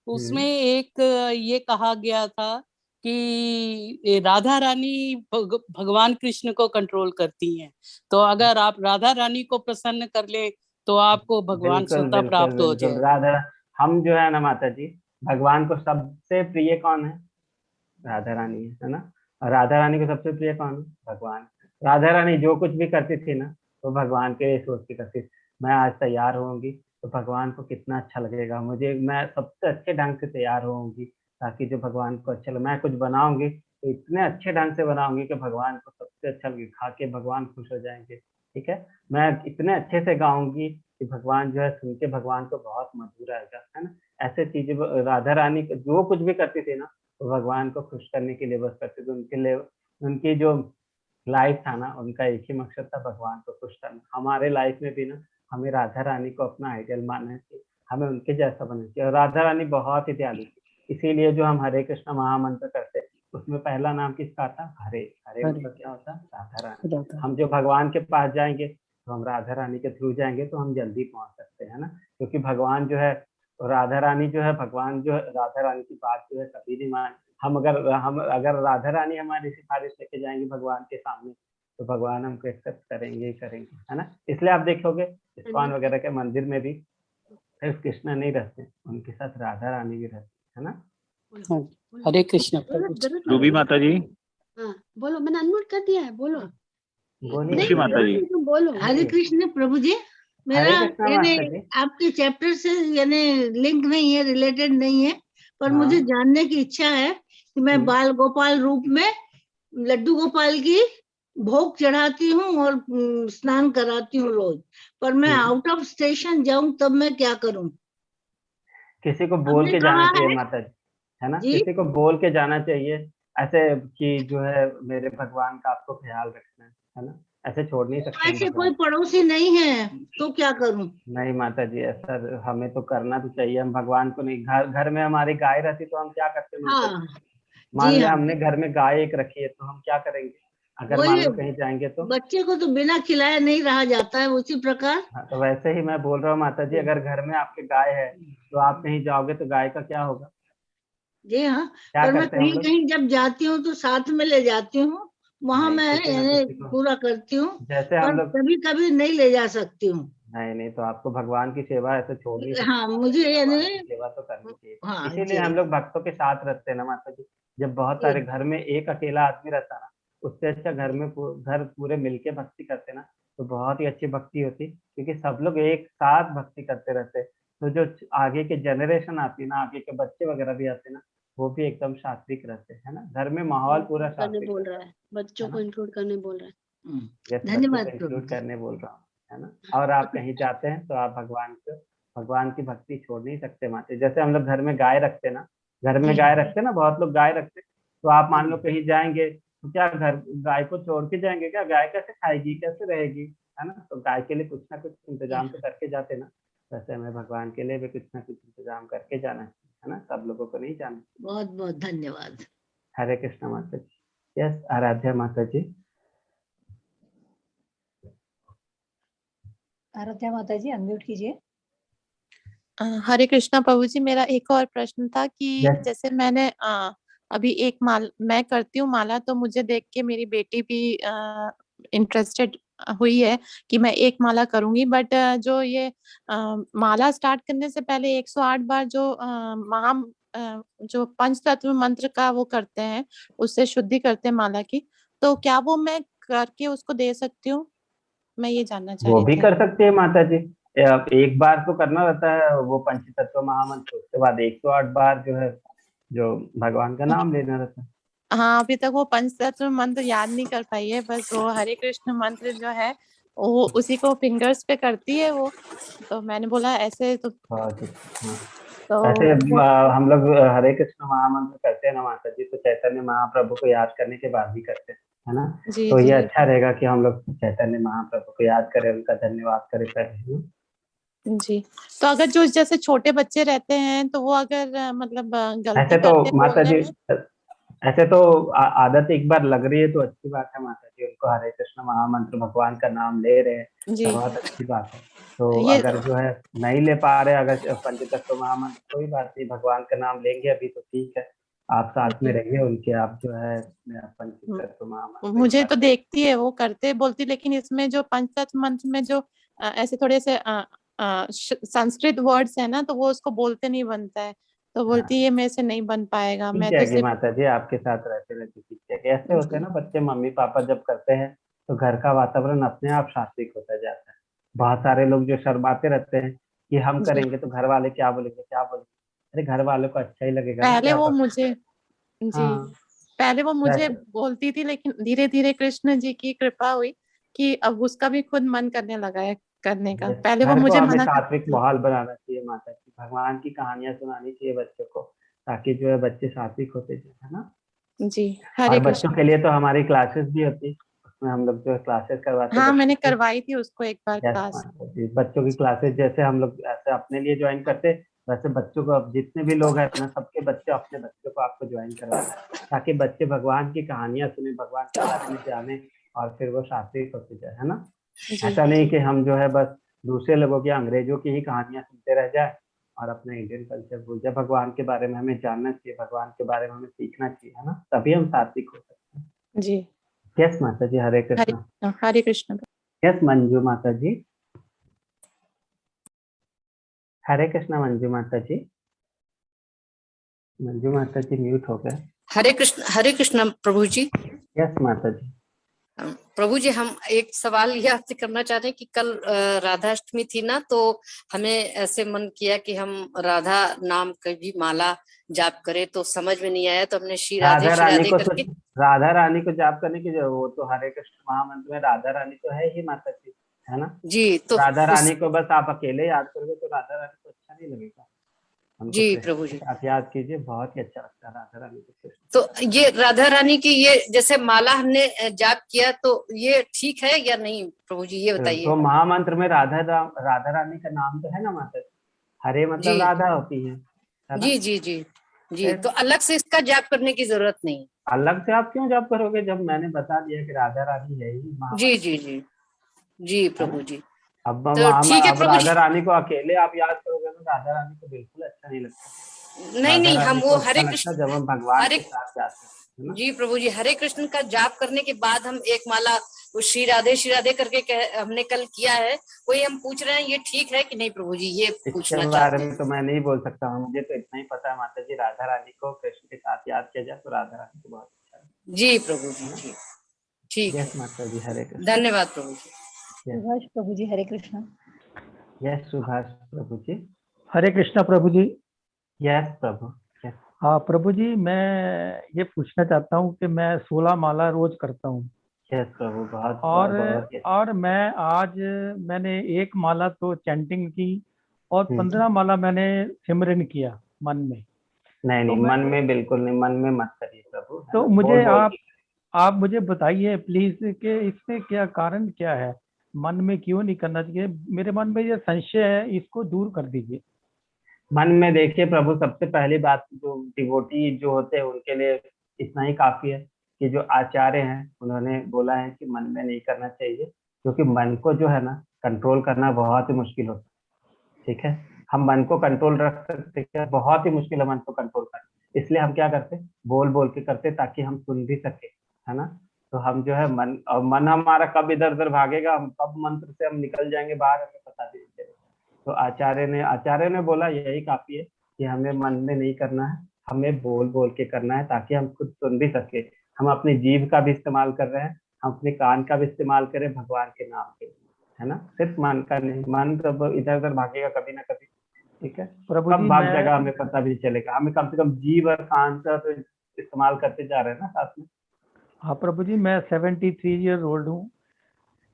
उसमें एक ये कहा गया था कि राधा रानी भगवान कृष्ण को कंट्रोल करती हैं, तो अगर आप राधा रानी को प्रसन्न कर ले तो आपको भगवान बिल्कुल स्वतः बिल्कुल प्राप्त हो बिल्कुल। जाएगा। राधा, हम जो है ना माता जी, भगवान को सबसे प्रिय कौन है? राधा रानी है ना। और राधा रानी को सबसे प्रिय कौन है? भगवान। राधा रानी जो कुछ भी करती थी ना, वो भगवान के लिए सोच के करती थी। मैं आज तैयार होंगी तो भगवान को कितना अच्छा लगेगा, मुझे मैं सबसे अच्छे ढंग से तैयार होंगी ताकि जो भगवान को अच्छा लगे। मैं कुछ बनाऊंगी तो इतने अच्छे ढंग से बनाऊंगी कि भगवान को सबसे अच्छा लगे, खा के भगवान खुश हो जाएंगे। ठीक है, मैं इतने अच्छे से गाऊंगी कि भगवान जो है सुन के भगवान को बहुत मधुर आएगा, है ना। ऐसे चीजें राधा रानी जो कुछ भी करती थी ना, तो भगवान को खुश करने के लिए बस करते थे। उनके लिए उनकी जो लाइफ था ना, उनका एक ही मकसद था, भगवान को खुश करना। हमारे लाइफ में भी ना, हमें राधा रानी को अपना आइडियल मानना चाहिए, हमें उनके जैसा बनना चाहिए। और राधा रानी बहुत ही दयालु थी, इसीलिए जो हम हरे कृष्ण महामंत्र करते उसमें पहला नाम किसका आता? हरे। हरे मतलब क्या होता? राधा रानी। हम जो भगवान के पास जाएंगे तो हम राधा रानी के थ्रू जाएंगे तो हम जल्दी पहुंच सकते हैं ना, क्योंकि भगवान जो है, राधा रानी जो है, भगवान जो है, राधा रानी की बात जो है कभी नहीं मान। हम अगर राधा रानी हमारी सिफारिश लेके जाएंगी भगवान के सामने, तो भगवान हमको एक्सेप्ट करेंगे ही करेंगे, है ना। इसलिए आप देखोगे इस्कॉन वगैरह के मंदिर में भी सिर्फ कृष्ण नहीं रहते, उनके साथ राधा रानी भी रहती है ना। हरे कृष्ण। रूबी माता जी। हाँ बोलो, मैंने अनम्यूट कर दिया है, बोलो। बोलिए खुशी माता जी। बोलो। हरे कृष्ण प्रभु जी। मेरा कृष्णा यानी माता जी। आपके चैप्टर से यानी लिंक नहीं है, रिलेटेड नहीं है, पर हाँ। मुझे जानने की इच्छा है कि मैं बाल गोपाल रूप में लड्डू गोपाल की भोग चढ़ाती हूँ और स्नान कराती हूँ रोज, पर मैं आउट ऑफ स्टेशन जाऊं तब मैं क्या करूं? किसी को बोल आपने के जाना कहा चाहिए है माता जी, है ना? जी, किसी को बोल के जाना चाहिए ऐसे कि जो है मेरे भगवान का आपको ख्याल रखना है ना? ऐसे छोड़ नहीं सकते हम ऐसे भगवान। कोई पड़ोसी नहीं है तो क्या करूं? नहीं माता जी, ऐसा हमें तो करना तो चाहिए। हम भगवान को नहीं, घर में हमारी गाय रहती तो हम क्या करते माता जी? हाँ मान जी लिया हाँ, हमने घर में गाय एक रखी है तो हम क्या करेंगे अगर मान वही लो कहीं जाएंगे तो? बच्चे को तो बिना खिलाए नहीं रहा जाता है, उसी प्रकार हाँ, तो वैसे ही मैं बोल रहा हूँ माता जी, अगर घर में आपके गाय है तो आप कहीं जाओगे तो गाय का क्या होगा? जी हाँ, क्या पर मैं करते हैं हम कहीं लोग? कहीं जब जाती हूँ तो साथ में ले जाती हूँ, वहां नहीं, मैं किसी ना यानी किसी को, पूरा करती हूँ, जैसे हम पर लोग, कभी कभी नहीं ले जा सकती हूँ। नहीं नहीं, तो आपको भगवान की सेवा ऐसे छोड़ नहीं सकते, हाँ मुझे भगवान की यानी सेवा तो करनी चाहिए। हाँ इसीलिए जी हम लोग भक्तों के साथ रहते हैं ना माता जी। जब बहुत जी सारे घर में एक अकेला आदमी रहता ना, उससे अच्छा घर में घर पूरे मिलके भक्ति करते ना, तो बहुत ही अच्छी भक्ति होती, क्योंकि सब लोग एक साथ भक्ति करते रहते। तो जो आगे के जनरेशन आती है ना, आगे के बच्चे वगैरह भी आते ना, वो भी एकदम सात्विक रहते हैं ना, घर में माहौल पूरा करने सात्विक बोल रहता रहा है, बच्चों है को ना? इंक्लूड करने बोल रहा है। यस, बच्चों को धन्यवाद प्रभु इंक्लूड जी। करने बोल रहा हूँ, है ना? और आप कहीं जाते हैं तो आप भगवान की भक्ति छोड़ नहीं सकते माते। जैसे हम लोग घर में गाय रखते ना, घर में जी गाय रखते ना, बहुत लोग गाय रखते, तो आप मान लो कहीं जाएंगे तो क्या घर गाय को छोड़ के जाएंगे क्या? गाय कैसे खाएगी, कैसे रहेगी, है ना? तो गाय के लिए कुछ ना कुछ इंतजाम तो करके जाते ना। वैसे हमें भगवान के लिए भी कुछ ना कुछ इंतजाम करके जाना है ना? सब लोगों को नहीं जाना। बहुत बहुत धन्यवाद। हरे कृष्ण माता जी। यस, आराध्या माता जी। आराध्या माता जी अनम्यूट कीजिए। हरे कृष्णा प्रभु जी, मेरा एक और प्रश्न था कि यस। जैसे मैंने अभी एक मैं करती हूँ माला, तो मुझे देख के मेरी बेटी भी इंटरेस्टेड हुई है कि मैं एक माला करूंगी, बट जो ये माला स्टार्ट करने से पहले 108 बार जो जो पंच तत्व मंत्र का वो करते हैं, उससे शुद्धि करते हैं माला की, तो क्या वो मैं करके उसको दे सकती हूँ? मैं ये जानना चाह वो रही भी थी। कर सकते हैं माता जी। एक बार तो करना रहता है वो पंचतत्व महामंत्र, उसके बाद 108 बार जो है जो भगवान का नाम लेना रहता है। हाँ, अभी तक वो पंचतत्व मंत्र याद नहीं कर पाई है, बस वो हरे कृष्ण मंत्र जो है वो उसी को फिंगर्स पे करती है वो, तो मैंने बोला ऐसे तो बहुत अच्छा। हाँ। तो ऐसे वो हम लोग हरे कृष्ण महामंत्र करते हैं ना माता जी, तो चैतन्य महाप्रभु को याद करने के बाद भी करते हैं, है ना? जी तो ये जी अच्छा रहेगा कि हम लोग चैतन्य महाप्रभु को याद करें, उनका धन्यवाद करें पहले, है ना? जी। तो अगर जो जैसे छोटे बच्चे रहते हैं तो वो अगर मतलब गलती ऐसे तो करते माता बोलने जी, में। ऐसे तो आदत एक बार लग रही है तो अच्छी बात है माता जी, उनको हरे कृष्ण महामंत्र भगवान का नाम ले रहे हैं, जी बहुत अच्छी बात है। तो ये अगर जो है नहीं ले पा रहे, अगर पंचतत्व महामंत्र, कोई बात नहीं, भगवान का नाम लेंगे अभी तो ठीक है, आप साथ में जी, रहिए उनके, आप जो है पंचतत्व महामंत्र एक मुझे बार। तो देखती है वो करते बोलती, लेकिन इसमें जो पंचतत्व मंत्र में जो ऐसे थोड़े से संस्कृत वर्ड्स है ना, तो वो उसको बोलते नहीं बनता है, तो बोलती है ये मेरे से नहीं बन पाएगा, सीख मैं तो जाएगी सिर्फ माता जी, आपके साथ रहते रहते सीख जाएगी। ऐसे होते हैं जी ना बच्चे, मम्मी पापा जब करते हैं तो घर का वातावरण अपने आप सात्विक होता जाता है। बहुत सारे लोग जो शर्माते रहते हैं कि हम जी। करेंगे तो घर वाले क्या बोलेंगे, क्या बोलेंगे? अरे घर वालों को अच्छा ही लगेगा ना कि पहले आप वो भक्ति मुझे करें। जी हाँ, पहले वो मुझे वैसे बोलती थी, लेकिन धीरे धीरे कृष्ण जी की कृपा हुई कि अब उसका भी खुद मन करने लगा है करने का। पहले वो घर को मुझे हमें मना सात्विक करती थी। माहौल बनाना चाहिए माता जी, भगवान की कहानियां सुनानी चाहिए बच्चों को, ताकि जो है बच्चे सात्विक होते जाए, है ना? जी और हरे बच्चों कृष्ण। के लिए तो हमारी क्लासेस भी होती, उसमें हम लोग जो है क्लासेस करवाते हाँ, बच्चों मैंने की। करवाई थी उसको एक बार यस क्लास। माता जी, बच्चों की क्लासेस जैसे हम लोग ऐसे अपने लिए ज्वाइन करते, वैसे बच्चों को, अब जितने भी लोग हैं ना, सबके बच्चे अपने बच्चों को आपको ज्वाइन करवाना है, ताकि बच्चे भगवान की कहानियां सुने, भगवान के बारे में जाने, और फिर वो सात्विक होते जाए, है ना? जी ऐसा नहीं कि हम जो है बस दूसरे लोगों की, अंग्रेजों की ही कहानियां सुनते रह जाए और अपना इंडियन कल्चर भूल जाए। भगवान के बारे में हमें जानना चाहिए, भगवान के बारे में हमें सीखना चाहिए, है ना? तभी हम सात्विक हो सकते हैं। जी यस माता जी, हरे कृष्ण। हरे कृष्ण। यस मंजू माता जी। हरे कृष्ण मंजू माता जी। मंजू माता जी म्यूट हो गए। हरे कृष्ण प्रभु जी। यस माता जी। प्रभु जी, हम एक सवाल ये आपसे करना चाहते हैं कि कल राधाष्टमी थी ना, तो हमें ऐसे मन किया कि हम राधा नाम की भी माला जाप करें, तो समझ में नहीं आया, तो हमने श्री राधे राधा श्री रानी राधे को तो करके। राधा रानी को जाप करने की जो, वो तो हरे कृष्ण महामंत्र में राधा रानी तो है ही माता जी, है ना। जी, तो राधा रानी को बस आप अकेले याद करोगे तो राधा रानी को अच्छा नहीं लगेगा। हमको जी कृष्ण प्रभु के जी। साथ याद कीजिए, बहुत ही अच्छा लगता है राधा रानी को कृष्ण। तो ये राधा रानी की ये जैसे माला हमने जाप किया, तो ये ठीक है या नहीं प्रभु जी, ये बताइए। तो महामंत्र में राधा रानी का नाम तो है ना माता जी। हरे मतलब जी राधा होती है ना। जी जी जी जी, तो अलग से इसका जाप करने की जरूरत नहीं। अलग से आप क्यों जाप करोगे, जब मैंने बता दिया कि राधा रानी है ही महामंत्र। जी जी जी जी प्रभु जी। अब तो ठीक है अब प्रभु राधा जी। रानी को अकेले आप याद करोगे तो राधा रानी को बिल्कुल अच्छा नहीं लगता। नहीं नहीं, राधा हम रानी वो को अच्छा हरे लगता कृष्ण है जब हम भगवान हरे के साथ जाते हैं ना। जी प्रभु जी, हरे कृष्ण का जाप करने के बाद हम एक माला वो श्री राधे करके हमने कल किया है, वही हम पूछ रहे हैं, ये ठीक है कि नहीं प्रभु जी, ये इसके पूछना बारे चाहते हैं। में तो मैं नहीं बोल सकता हूँ, मुझे तो इतना ही पता है माता जी, राधा रानी को कृष्ण के साथ याद किया जाए तो राधा रानी को बहुत अच्छा है। जी प्रभु जी, जी ठीक है। यस माता जी, हरे कृष्ण। धन्यवाद प्रभु जी। सुभाष प्रभु जी, हरे कृष्णा। यस सुभाष प्रभु जी। हरे कृष्णा प्रभु जी। यस प्रभु। हाँ प्रभु जी, मैं ये पूछना चाहता हूँ कि मैं 16 माला रोज करता हूँ। यस प्रभु, बहुत और मैं आज मैंने एक माला तो चैंटिंग की और 15 माला मैंने सिमरन किया मन में। नहीं मन में बिल्कुल नहीं, मन में मत करिए प्रभु। तो मुझे आप मुझे बताइए प्लीज कि इसमें क्या कारण क्या है, मन में क्यों नहीं करना चाहिए। मेरे मन में ये संशय है, इसको दूर कर दीजिए। मन में देखिए प्रभु, सबसे पहली बात जो डिवोटी जो होते हैं उनके लिए इतना ही काफी है कि जो आचार्य हैं उन्होंने बोला है कि मन में नहीं करना चाहिए, क्योंकि मन को जो है ना कंट्रोल करना बहुत ही मुश्किल होता है। ठीक है, हम मन को कंट्रोल रख सकते हैं, बहुत ही मुश्किल है मन को कंट्रोल करना। इसलिए हम क्या करते, बोल बोल के करते ताकि हम सुन भी सके, है ना। तो हम जो है मन हमारा कब इधर उधर भागेगा, हम कब मंत्र से हम निकल जाएंगे बाहर, हमें पता भी नहीं चलेगा। तो आचार्य ने बोला यही काफी है कि हमें मन में नहीं करना है, हमें बोल बोल के करना है ताकि हम खुद सुन भी सके। हम अपनी जीभ का भी इस्तेमाल कर रहे हैं, हम अपने कान का भी इस्तेमाल करें भगवान के नाम के, है ना, सिर्फ मन का नहीं। मन जब इधर उधर भागेगा कभी ना कभी, ठीक है, कब भाग जाएगा हमें पता भी नहीं चलेगा। हमें कम से कम जीभ और कान का तो इस्तेमाल करते जा रहे हैं ना साथ में। हाँ प्रभु जी, मैं 73 ईयर ओल्ड हूँ,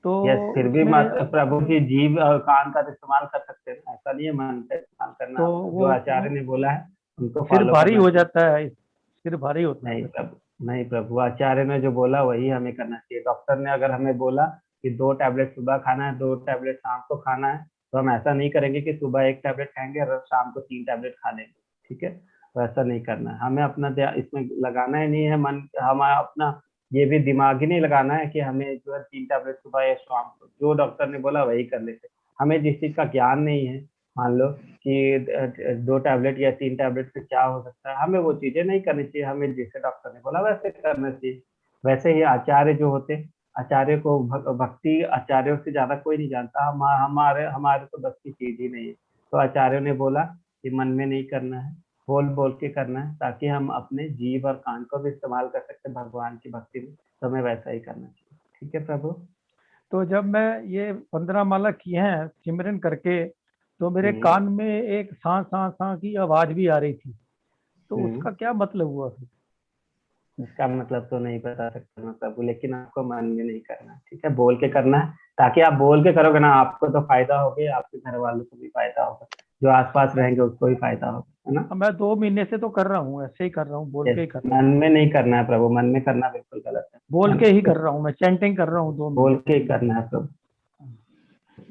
तो फिर भी प्रभु जी जीभ और कान का इस्तेमाल कर सकते हैं, ऐसा नहीं है मन का इस्तेमाल करना। तो जो आचार्य ने बोला है उनको सिर भारी हो जाता है, सिर भारी होता है। नहीं प्रभु, आचार्य ने जो बोला वही हमें करना चाहिए। डॉक्टर ने अगर हमें बोला कि 2 टैबलेट सुबह खाना है, 2 टैबलेट शाम को खाना है, तो हम ऐसा नहीं करेंगे कि सुबह 1 टैबलेट खाएंगे और शाम को 3 टैबलेट खा लेंगे। ठीक है, तो ऐसा नहीं करना है हमें। अपना इसमें लगाना ही नहीं है मन, हमारा अपना ये भी दिमाग ही नहीं लगाना है कि हमें जो है 3 टैबलेट सुबह या शाम को, जो डॉक्टर ने बोला वही कर लेते। हमें जिस चीज का ज्ञान नहीं है, मान लो कि 2 टैबलेट या 3 टैबलेट से क्या हो सकता है, हमें वो चीजें नहीं करनी चाहिए। हमें जैसे डॉक्टर ने बोला वैसे करना चाहिए। वैसे ही आचार्य जो होते, आचार्य को भक्ति आचार्यों से ज्यादा कोई नहीं जानता। हमारे हमारे तो बस की चीज ही नहीं है। तो आचार्यों ने बोला कि मन में नहीं करना है, बोल बोल के करना है, ताकि हम अपने जीभ और कान को भी इस्तेमाल कर सकते हैं भगवान की भक्ति में। तो हमें वैसा ही करना चाहिए। ठीक है प्रभु। तो जब मैं ये 15 माला किए हैं सिमरन करके, तो मेरे कान में एक सांस सांस सांस की आवाज भी आ रही थी, तो उसका क्या मतलब हुआ फिर? इसका मतलब तो नहीं बता सकता मैं प्रभु, लेकिन आपको मन में नहीं करना, ठीक है, बोल के करना है। ताकि आप बोल के करोगे ना, आपको तो फायदा होगा, आपके घर वालों को भी फायदा होगा, जो आसपास रहेंगे उसको भी फायदा होगा, है ना। मैं 2 महीने से तो कर रहा हूँ, ऐसे ही कर रहा हूँ, बोल के ही कर रहा हूँ। मन में नहीं करना है प्रभु, मन में करना बिल्कुल गलत है। बोल के ही कर रहा हूँ, मैं चैंटिंग कर रहा हूँ 2 बोल के ही करना है प्रभु।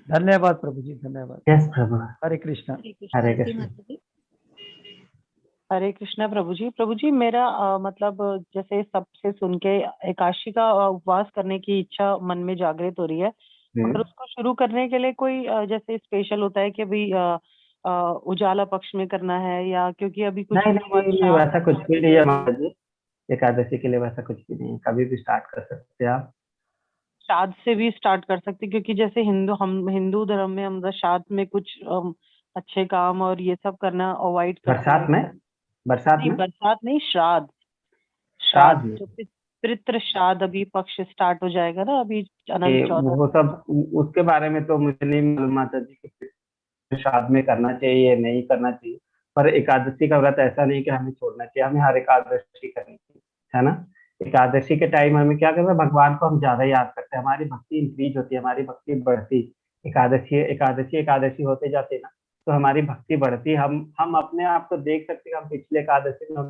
धन्यवाद प्रभु जी, धन्यवाद। यस प्रभु। हरे कृष्णा। हरे कृष्णा। हरे कृष्णा प्रभु जी। प्रभु जी, मेरा मतलब जैसे सबसे सुन के एकादशी का उपवास करने की इच्छा मन में जागृत हो रही है, और उसको शुरू करने के लिए कोई जैसे स्पेशल होता है कि अभी उजाला पक्ष में करना है, या क्योंकि अभी कुछ नहीं, वैसा कुछ भी नहीं है माता जी। एकादशी के लिए वैसा कुछ भी नहीं है, कभी भी स्टार्ट कर सकते हैं आप। श्राद्ध से भी स्टार्ट कर सकते, क्योंकि जैसे हिंदू धर्म में हम श्राद्ध में कुछ अच्छे काम और ये सब करना अवॉइड करते हैं। बरसात में बरसात नहीं, श्राद्ध श्राद्ध पितृ श्राद्ध अभी पक्ष स्टार्ट हो जाएगा ना अभी अनंत चौदस। वो सब उसके बारे में तो मुझे नहीं मालूम माता जी कि श्राद्ध में करना चाहिए नहीं करना चाहिए, पर एकादशी का व्रत ऐसा नहीं कि हमें छोड़ना चाहिए, हमें हर एकादशी करनी चाहिए, है ना। एकादशी के टाइम हमें क्या करना है, भगवान को हम ज्यादा याद करते हैं, हमारी भक्ति इंक्रीज होती है, हमारी भक्ति बढ़ती। एकादशी एकादशी एकादशी होते जाते ना, तो हमारी भक्ति बढ़ती। हम अपने आप को देख सकते हैं, हम पिछले एकादशी में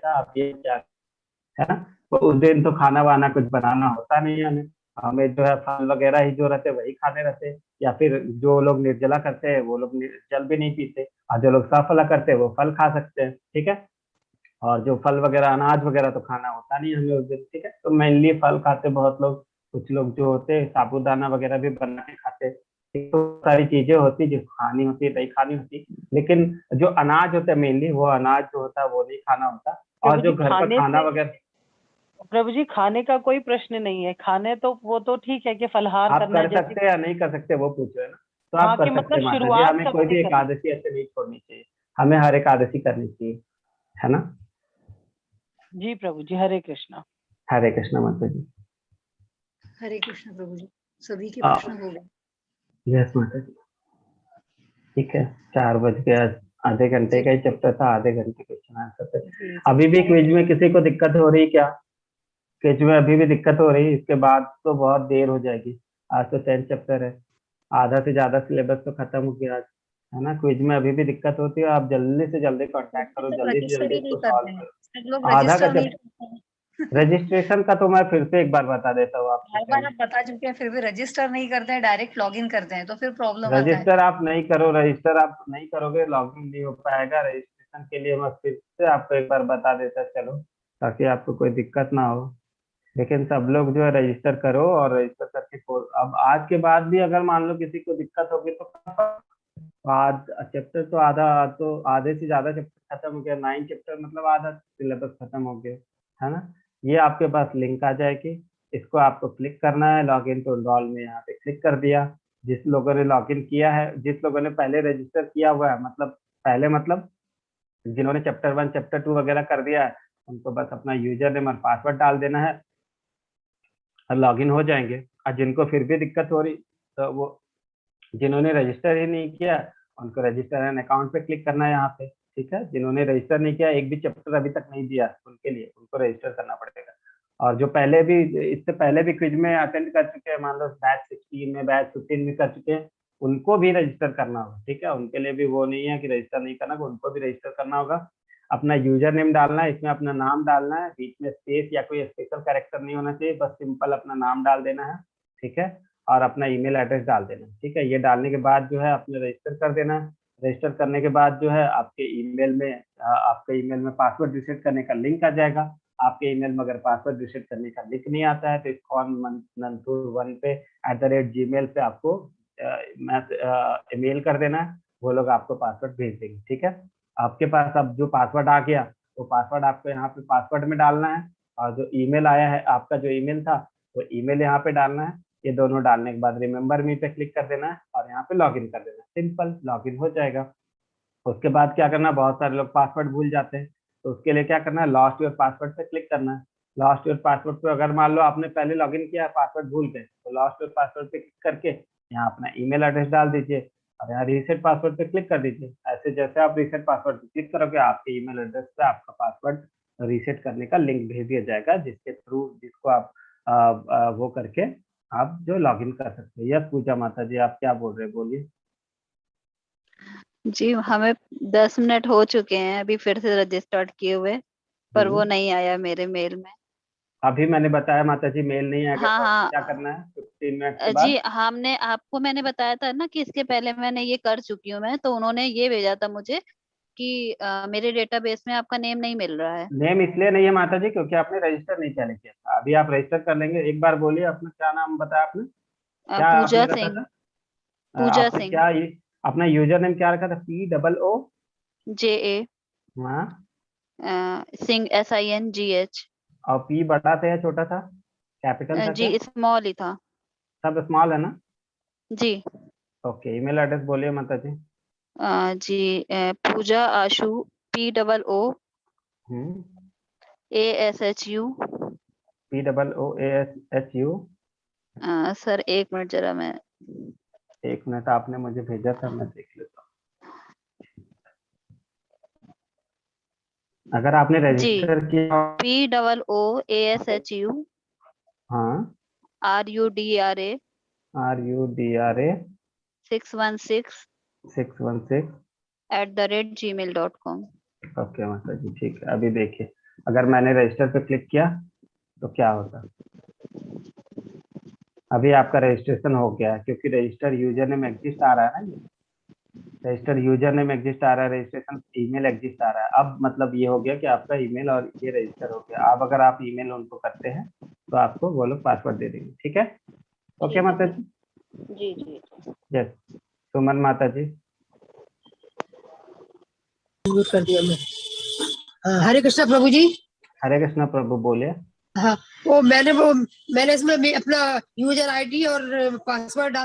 आप ये क्या, है ना। तो उस दिन तो खाना वाना कुछ बनाना होता नहीं है हमें, हमें जो है फल वगैरह ही जो रहते हैं वही खाने रहते हैं, या फिर जो लोग निर्जला करते हैं वो लोग जल भी नहीं पीते, और जो लोग सफला करते हैं वो फल खा सकते हैं, ठीक है। और जो फल वगैरह अनाज वगैरह तो खाना होता नहीं हमें उस दिन, ठीक है। तो मेनली फल खाते बहुत लोग, कुछ लोग जो होते हैं साबूदाना वगैरह भी बना के खाते हैं, तो सारी चीजें होती जो खानी होती नहीं खानी होती, लेकिन जो अनाज होता है मेनली वो अनाज जो होता है वो नहीं खाना होता। और जो घर का खाना वगैरह, प्रभु जी खाने का कोई प्रश्न नहीं है, खाने तो वो तो ठीक है कि फलहार आप करना कर सकते हैं या नहीं कर सकते वो पूछ रहे हैं ना, तो हाँ आप कर कि सकते हैं मतलब माता जी, शुरुआत हमें कब कोई से भी करनी। एकादशी ऐसे नहीं छोड़नी चाहिए, हमें हर एकादशी करनी चाहिए, है ना। जी प्रभु जी, हरे कृष्णा। हरे कृष्णा माता जी। हरे कृष्ण प्रभु जी, सभी के प्रश्न हो गए। यस माता जी, ठीक है। 4 बज गया, आधे घंटे का ही चैप्टर था, आधे घंटे क्वेश्चन आंसर थे। अभी भी क्विज में किसी को दिक्कत हो रही क्या? क्विज में अभी भी दिक्कत हो रही, इसके बाद तो बहुत देर हो जाएगी। आज तो 10 चैप्टर है, आधा से ज्यादा सिलेबस तो खत्म हो गया आज, है ना। क्विज में अभी भी दिक्कत होती है, आप जल्दी से जल्दी कांटेक्ट करो, जल्दी से जल्दी इसको सॉल्व करो। आधा का रजिस्ट्रेशन का तो मैं फिर से एक बार बता देता हूँ आपको। हर बार आप बता चुके हैं, फिर भी रजिस्टर नहीं करते हैं, डायरेक्ट लॉगिन करते हैं, तो फिर प्रॉब्लम आता है। रजिस्टर आप नहीं करो, रजिस्टर आप नहीं करोगे लॉगिन नहीं हो पाएगा। रजिस्ट्रेशन के लिए मैं फिर से आपको एक बार बता देता चलो, ताकि आपको कोई दिक्कत ना हो। लेकिन सब लोग जो है रजिस्टर करो, और रजिस्टर करके अब आज के बाद भी अगर मान लो किसी को दिक्कत होगी तो आज चैप्टर तो आधा, तो आधे से ज्यादा चैप्टर खत्म हो गया, 9 चैप्टर मतलब आधा सिलेबस खत्म हो गया, है ना। ये आपके पास लिंक आ जाएगी, इसको आपको क्लिक करना है, लॉग इन टू एनरोल में यहाँ पे क्लिक कर दिया। जिस लोगों ने लॉग इन किया है, जिस लोगों ने पहले रजिस्टर किया हुआ है, मतलब पहले मतलब जिन्होंने चैप्टर 1 चैप्टर 2 वगैरह कर दिया है, उनको बस अपना यूजर नेम और पासवर्ड डाल देना है और लॉगिन हो जाएंगे। और जिनको फिर भी दिक्कत हो रही, तो वो जिन्होंने रजिस्टर ही नहीं किया उनको रजिस्टर एन अकाउंट पे क्लिक करना है यहाँ पे, ठीक है। जिन्होंने रजिस्टर नहीं किया, एक भी चैप्टर अभी तक नहीं दिया, उनके लिए उनको रजिस्टर करना पड़ेगा। और जो पहले भी इससे पहले भी क्विज में अटेंड कर चुके हैं, मान लो बैच 16 में बैच 15 में कर चुके हैं, उनको भी रजिस्टर करना होगा, ठीक है। उनके लिए भी वो नहीं है कि रजिस्टर नहीं करना, उनको भी रजिस्टर करना होगा। अपना यूजर नेम डालना है, इसमें अपना नाम डालना है, बीच में स्पेस या कोई स्पेशल कैरेक्टर नहीं होना चाहिए, बस सिंपल अपना नाम डाल देना है, ठीक है। और अपना ईमेल एड्रेस डाल देना, ठीक है। ये डालने के बाद जो है अपने रजिस्टर कर देना है। रजिस्टर करने के बाद जो है आपके ईमेल में पासवर्ड रिसेट करने का लिंक आ जाएगा। आपके ईमेल में अगर पासवर्ड रिसेट करने का लिंक नहीं आता है तो ISKCON1 पे @gmail पे आपको ईमेल कर देना है, वो लोग आपको पासवर्ड भेज देंगे, ठीक है। आपके पास अब जो पासवर्ड आ गया, वो पासवर्ड आपको यहाँ पे पासवर्ड में डालना है, और जो ईमेल आया है आपका जो ईमेल था वो ईमेल यहाँ पे डालना है। ये दोनों डालने के बाद रिमेंबर मी पे क्लिक कर देना है और यहाँ पे लॉगिन कर देना है, सिंपल लॉगिन हो जाएगा। उसके बाद क्या करना है, बहुत सारे लोग पासवर्ड भूल जाते हैं, तो उसके लिए क्या करना है, लॉस्ट योर पासवर्ड पे क्लिक करना है। लॉस्ट योर पासवर्ड पे अगर मान लो आपने पहले लॉगिन किया, पासवर्ड भूल गए, तो लॉस्ट योर पासवर्ड पे क्लिक करके यहाँ अपना ईमेल एड्रेस डाल दीजिए और यहाँ रीसेट पासवर्ड पे क्लिक कर दीजिए। ऐसे जैसे आप रीसेट पासवर्ड पे क्लिक करोगे, आपके ईमेल एड्रेस पे आपका पासवर्ड रीसेट करने का लिंक भेज दिया जाएगा, जिसके थ्रू जिसको आप वो करके आप जो लॉगिन कर सकते हैं। यस पूजा माता जी, आप क्या बोल रहे हैं, बोलिए। जी हमें 10 मिनट हो चुके हैं अभी फिर से रजिस्टर्ड किए हुए, पर वो नहीं आया मेरे मेल में। अभी मैंने बताया माता जी, मेल नहीं आएगा हाँ तो हाँ क्या करना है 15 मिनट के बाद? जी मैंने बताया था ना कि इसके पहले मैंने ये कर चुकी हूँ मैं, तो उन्होंने ये भेजा था मुझे कि मेरे डेटाबेस में आपका नेम नहीं मिल रहा है। नेम इसलिए नहीं है माता जी क्योंकि आपने रजिस्टर नहीं पहले किया था। अभी आप रजिस्टर कर लेंगे। एक बार बोलिए अपना क्या नाम बताया आपने, क्या पूजा आपने रखा सिंह। था? पूजा आपने सिंह। क्या ये अपना यूजर नेम क्या रखा था? JA Singh SINGH। और पी बड़ा था या छोटा था, कैपिटल था क्या? जी स्मॉल ही था। सब स्मॉल है ना? जी। ओके, ईमेल एड्रेस बोलिए माता जी। जी पूजा आशु POO ASHU POOASHU। Sir 1 minute जरा मैं 1 मिनट, आपने मुझे भेजा था, मैं देख लेता हूँ। अगर आपने जी रजिस्टर किया POOASHU हाँ RUDRA RUDRA 616 616 @gmail.com। ओके माता जी, ठीक है। अभी देखिए, अगर मैंने रजिस्टर पे क्लिक किया तो क्या होता। अभी आपका रजिस्ट्रेशन हो गया है, क्योंकि रजिस्टर यूजर नेम एग्जिस्ट आ रहा है ना, ये रजिस्टर यूजर नेम एग्जिस्ट आ रहा है, रजिस्ट्रेशन ईमेल एग्जिस्ट आ रहा है। अब मतलब ये हो गया कि आपका ईमेल और ये रजिस्टर हो गया। अब अगर आप ईमेल उनको करते हैं तो आपको वो लोग पासवर्ड दे देंगे, ठीक है। ओके माता जी। जी यस सुमन माता जी। कर दिया मैं। हरे कृष्णा प्रभु जी। हरे कृष्णा प्रभु, बोलिए। हाँ, मैंने इसमें अपना यूजर आईडी और पासवर्ड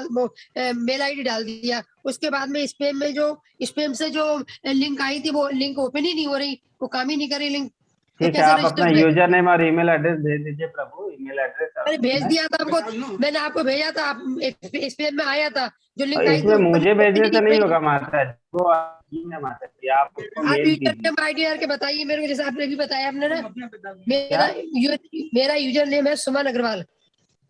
मेल आईडी डाल दिया। उसके बाद में स्पैम से जो लिंक आई थी वो लिंक ओपन ही नहीं हो रही, वो काम ही नहीं कर रही लिंक। ठीक है, आप अपना यूजर नेम और ईमेल एड्रेस भेज दीजिए प्रभु। ईमेल एड्रेस मैंने भेज दिया था आपको, मैंने आपको भेजा था, स्पैम में आया था जो लिंक आई इसमें थी। मुझे भेजने से नहीं होगा माता जी, वो माता जी आप यूजर नेम आईडी करके बताइए मेरे को, जैसे आपने भी बताया आपने ना। मेरा यूजर नेम है सुमन अग्रवाल।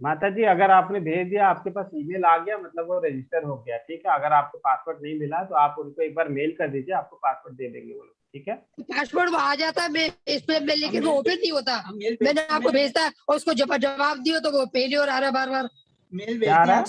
माता जी अगर आपने भेज दिया, आपके पास ईमेल आ गया, मतलब वो रजिस्टर हो गया, ठीक है। अगर आपको पासवर्ड नहीं मिला तो आप उनको एक बार मेल कर दीजिए, आपको पासवर्ड दे देंगे वो लोग, ठीक है। पासवर्ड वो आ जाता है इसमें, लेकिन वो ओपन नहीं होता। मैंने आपको भेजता है और उसको जवाब दियो तो वो पहले और आ रहा है बार बार। क्या आ रहा है?